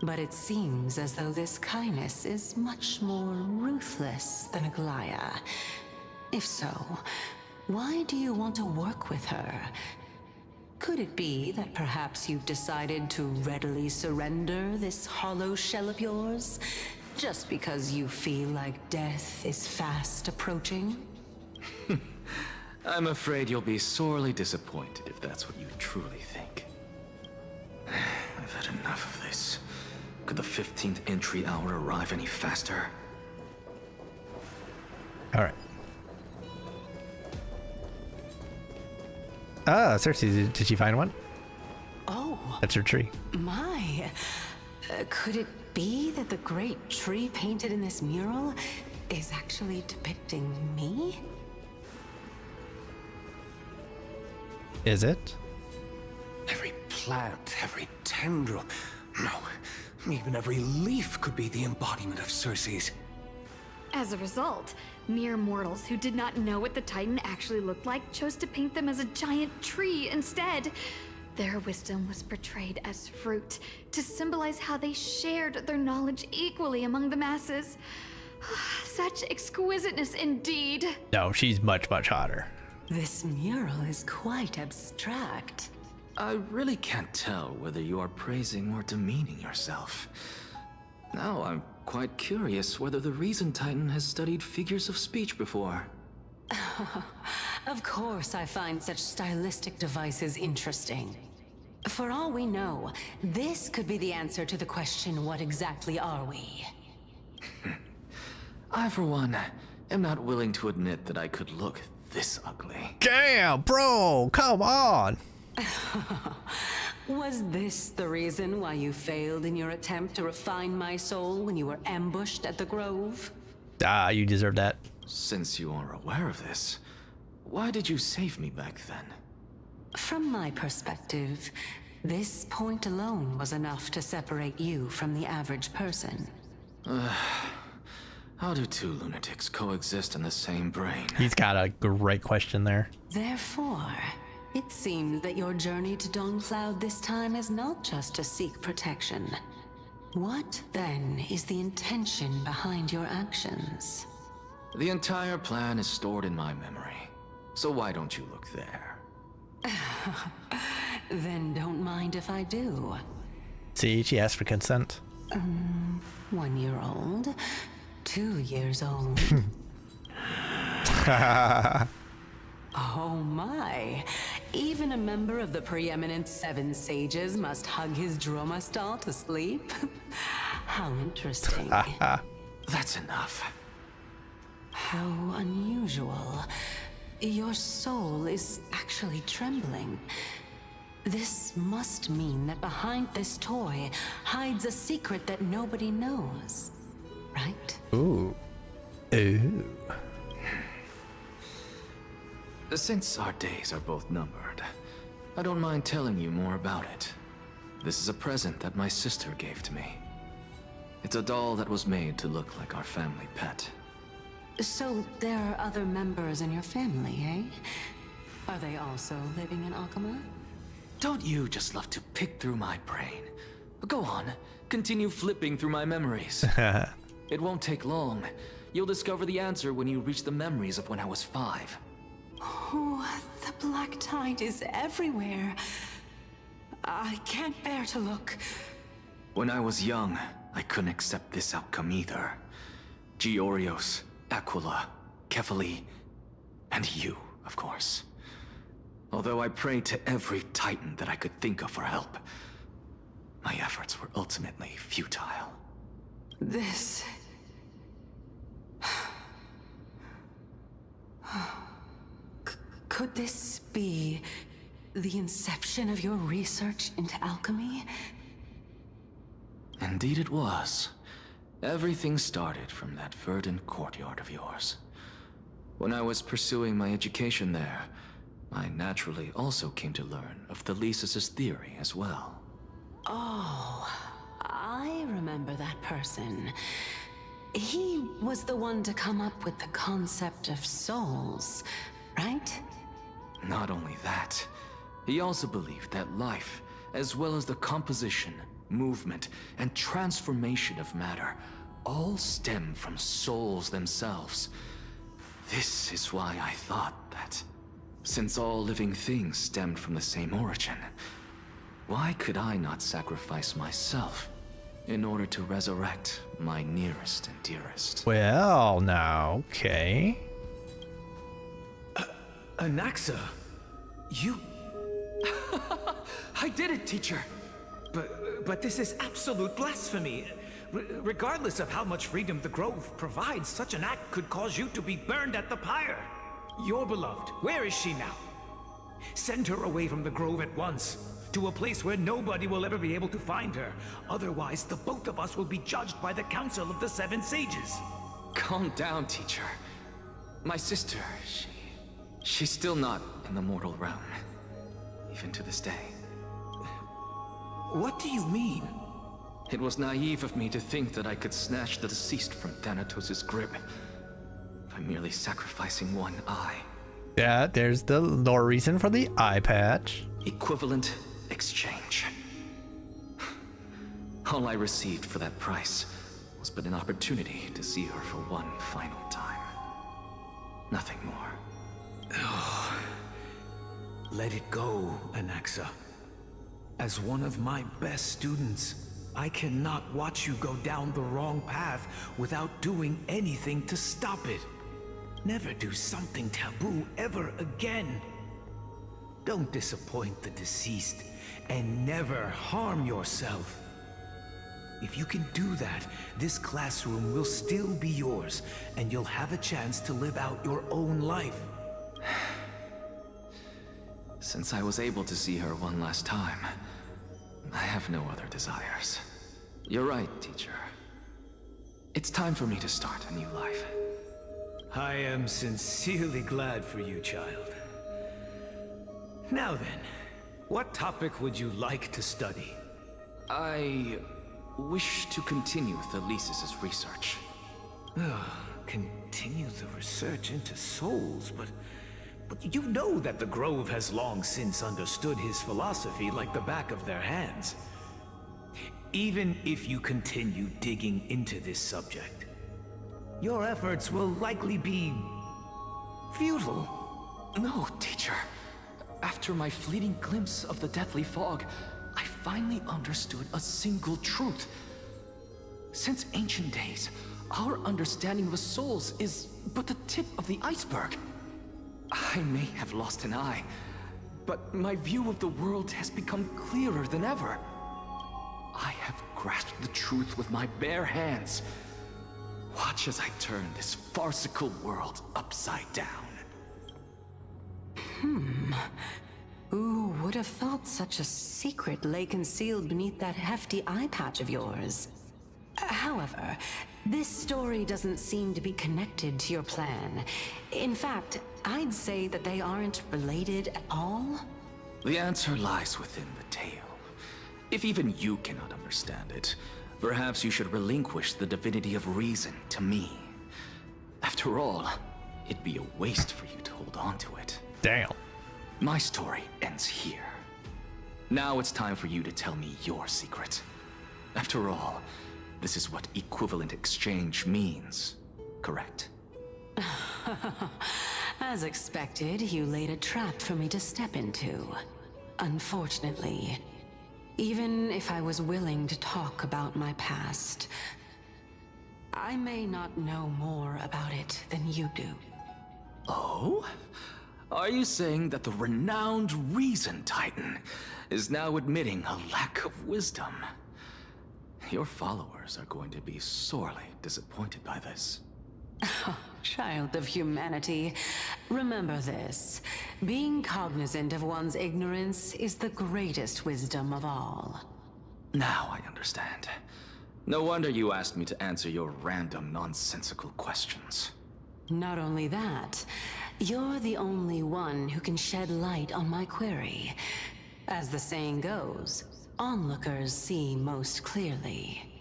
But it seems as though this Kindness is much more ruthless than Aglaya. If so, why do you want to work with her? Could it be that perhaps you've decided to readily surrender this hollow shell of yours, just because you feel like death is fast approaching? I'm afraid you'll be sorely disappointed if that's what you truly think. I've had enough of this. Could the 15th entry hour arrive any faster? Alright. Ah, Cersei, did she find one? Oh. That's her tree. My. Could it be that the great tree painted in this mural is actually depicting me? Is it? Every plant, every tendril, no, even every leaf could be the embodiment of Cersei's. As a result, mere mortals who did not know what the Titan actually looked like chose to paint them as a giant tree instead. Their wisdom was portrayed as fruit, to symbolize how they shared their knowledge equally among the masses. Such exquisiteness indeed. No, she's much, much hotter. This mural is quite abstract. I really can't tell whether you are praising or demeaning yourself. Now I'm quite curious whether the Reason Titan has studied figures of speech before. Of course I find such stylistic devices interesting. For all we know, this could be the answer to the question, what exactly are we? I, for one, am not willing to admit that I could look this ugly. Damn, bro, come on. Was this the reason why you failed in your attempt to refine my soul when you were ambushed at the Grove? Ah, you deserve that. Since you are aware of this, why did you save me back then? From my perspective, this point alone was enough to separate you from the average person. How do two lunatics coexist in the same brain? He's got a great question there. Therefore, it seems that your journey to Dawnfloud this time is not just to seek protection. What, then, is the intention behind your actions? The entire plan is stored in my memory, so why don't you look there? Then don't mind if I do. See, she asked for consent. 1 year old, 2 years old. Oh my! Even a member of the preeminent Seven Sages must hug his Dromastal to sleep? How interesting. That's enough. How unusual. Your soul is actually trembling. This must mean that behind this toy hides a secret that nobody knows, right? Ooh. Ooh. Since our days are both numbered, I don't mind telling you more about it. This is a present that my sister gave to me. It's a doll that was made to look like our family pet. So there are other members in your family, eh? Are they also living in Akama? Don't you just love to pick through my brain? Go on, continue flipping through my memories. It won't take long. You'll discover the answer when you reach the memories of when I was 5. Oh, the black tide is everywhere. I can't bear to look. When I was young, I couldn't accept this outcome either. Georios, Aquila, Kefali, and you, of course. Although I prayed to every Titan that I could think of for help, my efforts were ultimately futile. This... Could this be the inception of your research into alchemy? Indeed it was. Everything started from that verdant courtyard of yours. When I was pursuing my education there, I naturally also came to learn of Thelesis' theory as well. Oh, I remember that person. He was the one to come up with the concept of souls, right? Not only that, he also believed that life, as well as the composition, movement, and transformation of matter, all stem from souls themselves. This is why I thought that, since all living things stemmed from the same origin, why could I not sacrifice myself in order to resurrect my nearest and dearest? Well, now, okay. Anaxa, you... I did it, teacher! But this is absolute blasphemy. Regardless of how much freedom the Grove provides, such an act could cause you to be burned at the pyre. Your beloved, where is she now? Send her away from the Grove at once, to a place where nobody will ever be able to find her. Otherwise, the both of us will be judged by the Council of the Seven Sages. Calm down, teacher. My sister, she's still not in the mortal realm, even to this day. What do you mean? It was naive of me to think that I could snatch the deceased from Thanatos' grip by merely sacrificing one eye. Yeah, there's the lore reason for the eye patch. Equivalent exchange. All I received for that price was but an opportunity to see her for one final time. Nothing more. Let it go, Anaxa. As one of my best students, I cannot watch you go down the wrong path without doing anything to stop it. Never do something taboo ever again. Don't disappoint the deceased, and never harm yourself. If you can do that, this classroom will still be yours, and you'll have a chance to live out your own life. Since I was able to see her one last time, I have no other desires. You're right, teacher. It's time for me to start a new life. I am sincerely glad for you, child. Now then, what topic would you like to study? I wish to continue Thelesis' research. Continue the research into souls, but you know that the Grove has long since understood his philosophy like the back of their hands. Even if you continue digging into this subject, your efforts will likely be futile. No, teacher. After my fleeting glimpse of the deathly fog, I finally understood a single truth. Since ancient days, our understanding of the souls is but the tip of the iceberg. I may have lost an eye, but my view of the world has become clearer than ever. I have grasped the truth with my bare hands. Watch as I turn this farcical world upside down. Who would have thought such a secret lay concealed beneath that hefty eye patch of yours? However, this story doesn't seem to be connected to your plan. In fact, I'd say that they aren't related at all. The answer lies within the tale. If even you cannot understand it, perhaps you should relinquish the divinity of reason to me. After all, it'd be a waste for you to hold on to it. Damn. My story ends here. Now it's time for you to tell me your secret. After all, this is what equivalent exchange means, correct? As expected, you laid a trap for me to step into. Unfortunately, even if I was willing to talk about my past, I may not know more about it than you do. Oh? Are you saying that the renowned Reason Titan is now admitting a lack of wisdom? Your followers are going to be sorely disappointed by this. Child of humanity, remember this. Being cognizant of one's ignorance is the greatest wisdom of all. Now I understand. No wonder you asked me to answer your random, nonsensical questions. Not only that, you're the only one who can shed light on my query. As the saying goes, onlookers see most clearly.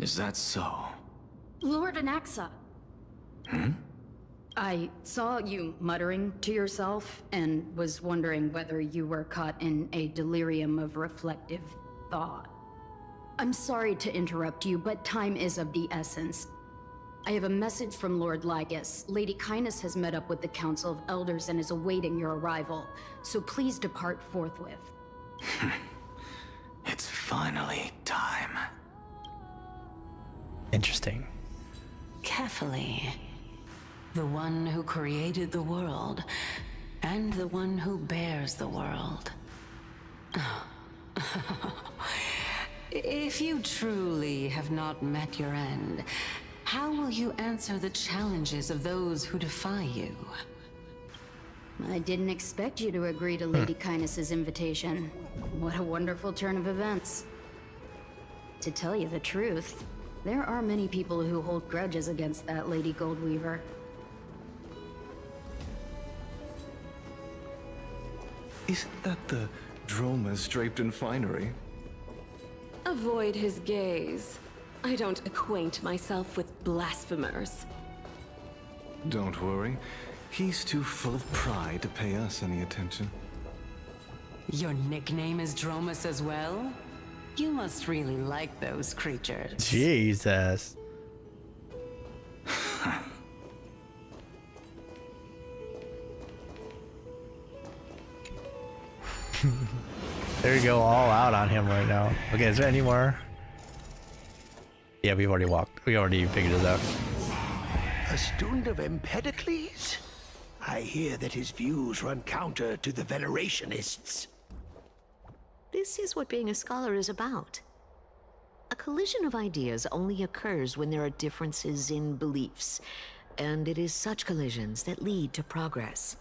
Is that so? Lord Anaxa. I saw you muttering to yourself and was wondering whether you were caught in a delirium of reflective thought. I'm sorry to interrupt you, but time is of the essence. I have a message from Lord Lygus. Lady Kindness has met up with the Council of Elders and is awaiting your arrival, so please depart forthwith. It's finally time. Interesting. Carefully. The one who created the world, and the one who bears the world. If you truly have not met your end, how will you answer the challenges of those who defy you? I didn't expect you to agree to Lady Kindness's invitation. What a wonderful turn of events. To tell you the truth, there are many people who hold grudges against that Lady Goldweaver. Isn't that the dromas draped in finery? Avoid his gaze. I don't acquaint myself with blasphemers. Don't worry. He's too full of pride to pay us any attention. Your nickname is Dromus as well? You must really like those creatures. Jesus. There you go, all out on him right now. Okay, is there any more? Yeah, we already figured it out. A student of Empedocles? I hear that his views run counter to the Venerationists. This is what being a scholar is about. A collision of ideas only occurs when there are differences in beliefs, and it is such collisions that lead to progress.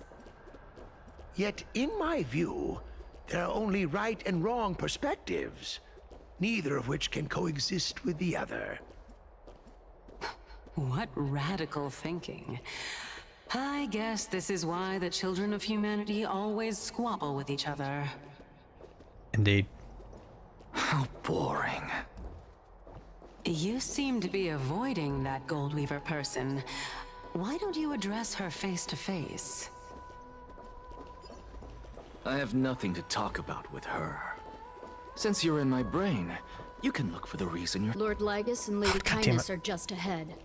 Yet, in my view, there are only right and wrong perspectives, neither of which can coexist with the other. What radical thinking. I guess this is why the children of humanity always squabble with each other. Indeed. How boring. You seem to be avoiding that Goldweaver person. Why don't you address her face to face? I have nothing to talk about with her. Since you're in my brain, you can look for the reason you're— Lord Lygus and Lady Kindness are just ahead.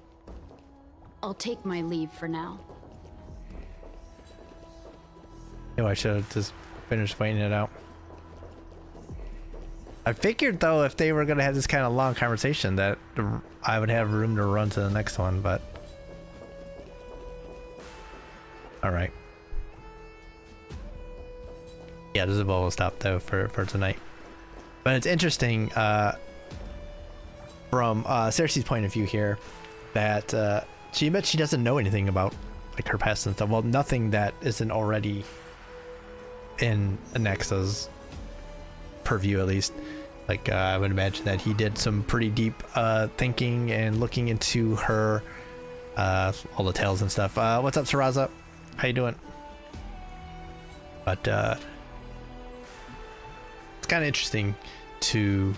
I'll take my leave for now. No, I should have just finished waiting it out. I figured though, if they were gonna have this kind of long conversation, that I would have room to run to the next one, but all right. Yeah, this is a we'll stop though for tonight. But it's interesting from Cersei's point of view here that she admits she doesn't know anything about like her past and stuff. Well, nothing that isn't already in Anexa's purview, at least. Like I would imagine that he did some pretty deep thinking and looking into her all the tales and stuff. What's up, Saraza? How you doing? But it's kind of interesting to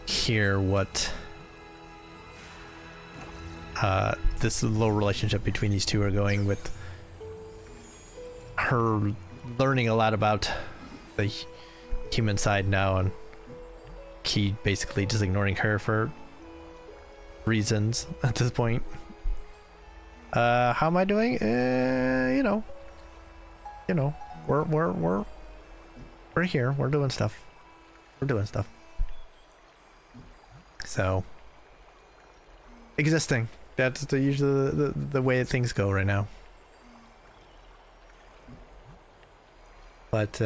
hear what this little relationship between these two are going, with her learning a lot about the human side now, and Key basically just ignoring her for reasons at this point. How am I doing? You know, we're here. We're doing stuff. So existing. That's usually the way things go right now. But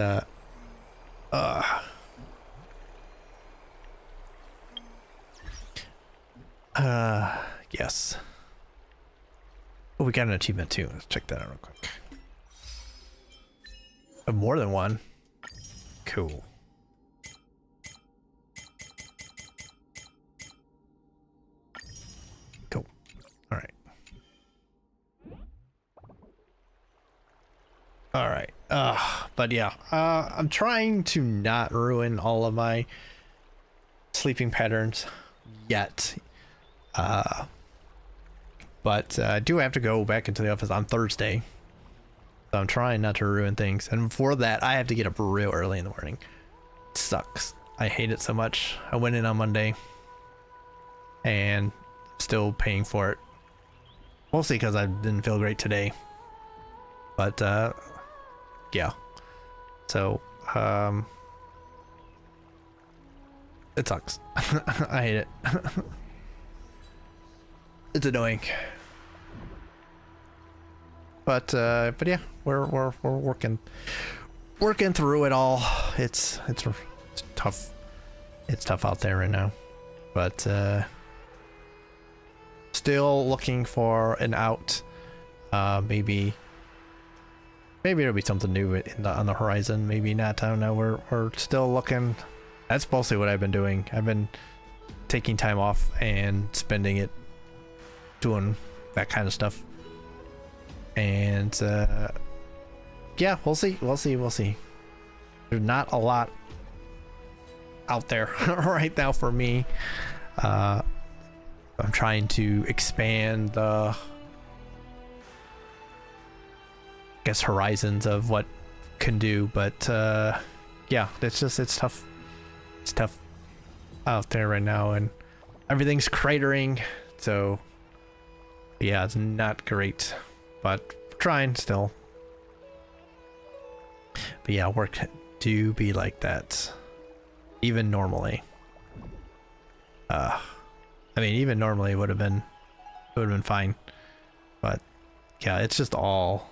yes. Oh, we got an achievement too. Let's check that out real quick. More than one. Cool. Cool. All right. All right. But yeah, I'm trying to not ruin all of my sleeping patterns yet. But I do have to go back into the office on Thursday. So I'm trying not to ruin things. And for that, I have to get up real early in the morning. It sucks. I hate it so much. I went in on Monday and still paying for it. Mostly because I didn't feel great today. But, yeah. So, it sucks. I hate it. It's annoying. But yeah, we're working through it all. It's tough. It's tough out there right now. But still looking for an out. Maybe there'll be something new on the horizon. Maybe not. I don't know. We're still looking. That's mostly what I've been doing. I've been taking time off and spending it doing that kind of stuff. And yeah, we'll see. There's not a lot out there right now for me. I'm trying to expand the, I guess, horizons of what can do, but yeah, it's tough. It's tough out there right now, and everything's cratering, so yeah, it's not great. But trying still. But yeah, work do be like that. Even normally. I mean, even normally it would have been fine. But yeah, it's just all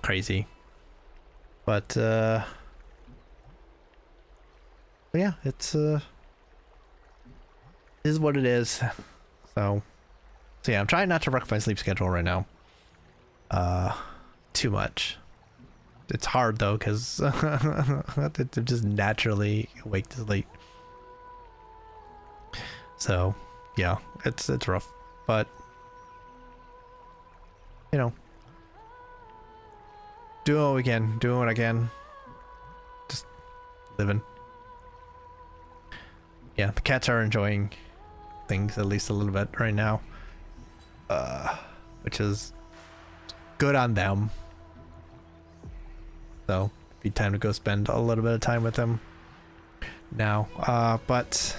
crazy. But yeah, it's is what it is. So yeah, I'm trying not to wreck my sleep schedule right now. Too much. It's hard though, because I'm just naturally awake to sleep. So yeah, it's rough, but you know, doing what we can, doing what I can, just living. Yeah, the cats are enjoying things at least a little bit right now, which is good on them. So be time to go spend a little bit of time with them now. But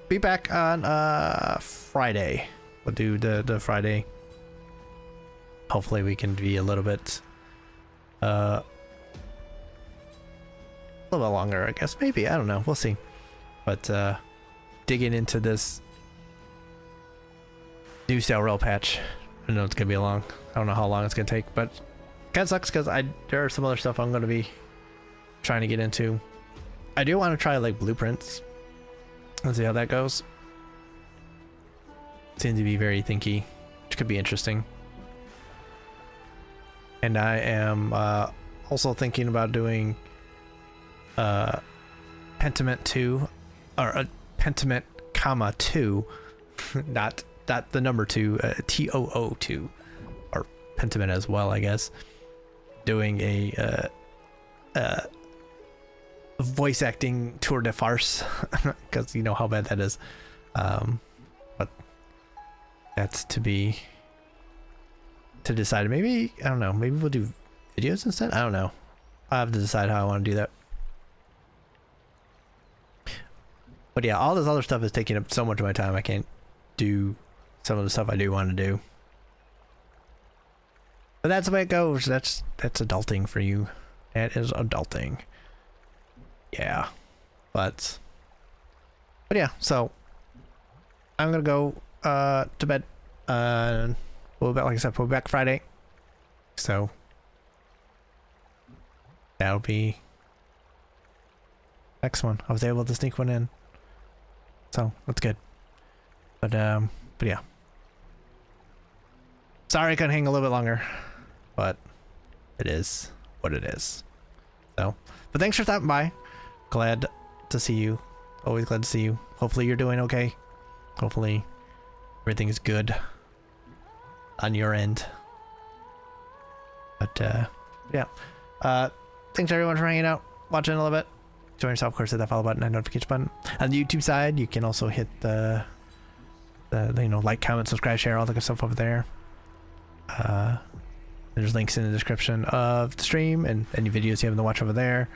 be back on Friday. We'll do the Friday. Hopefully we can be a little bit longer, I guess. Maybe, I don't know, we'll see. But digging into this new Cell Rail patch, I know it's gonna be long. I don't know how long it's gonna take, but kind of sucks because there are some other stuff I'm gonna be trying to get into. I do want to try like blueprints and see how that goes. Seems to be very thinky, which could be interesting. And I am also thinking about doing Pentiment 2, or Pentiment, comma 2, not the number 2, TOO2, or Pentiment as well, I guess. Doing a voice acting tour de farce, because you know how bad that is. But that's to decide. Maybe, I don't know, maybe we'll do videos instead? I don't know. I have to decide how I want to do that. But yeah, all this other stuff is taking up so much of my time, I can't do some of the stuff I do want to do. But that's the way it goes. That's adulting for you. That is adulting. Yeah. But yeah, so I'm gonna go to bed. We'll be back, like I said, we'll be back Friday. So that'll be next one. I was able to sneak one in. So that's good. But yeah. Sorry I couldn't hang a little bit longer, but it is what it is. So, but thanks for stopping by. Glad to see you. Always glad to see you. Hopefully you're doing okay. Hopefully everything's good on your end. But yeah. Thanks everyone for hanging out, watching a little bit. Join yourself, of course, hit that follow button and notification button. On the YouTube side, you can also hit the you know, like, comment, subscribe, share, all the good stuff over there. There's links in the description of the stream and any videos you haven't watched over there.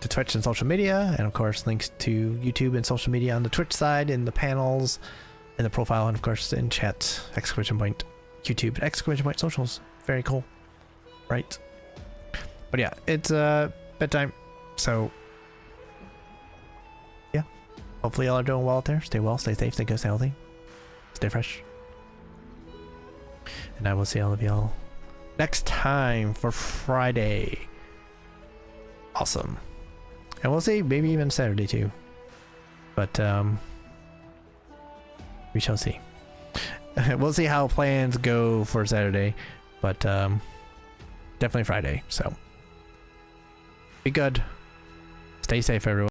To Twitch and social media, and of course links to YouTube and social media on the Twitch side, in the panels, in the profile, and of course in chat, exclamation point YouTube, exclamation point socials. Very cool, right? But yeah, it's bedtime, so yeah, hopefully y'all are doing well out there. Stay well, stay safe, stay good, stay healthy, stay fresh, and I will see all of y'all next time for Friday. Awesome. And we'll see, maybe even Saturday too. But we shall see. We'll see how plans go for Saturday, but definitely Friday. So be good. Stay safe, everyone.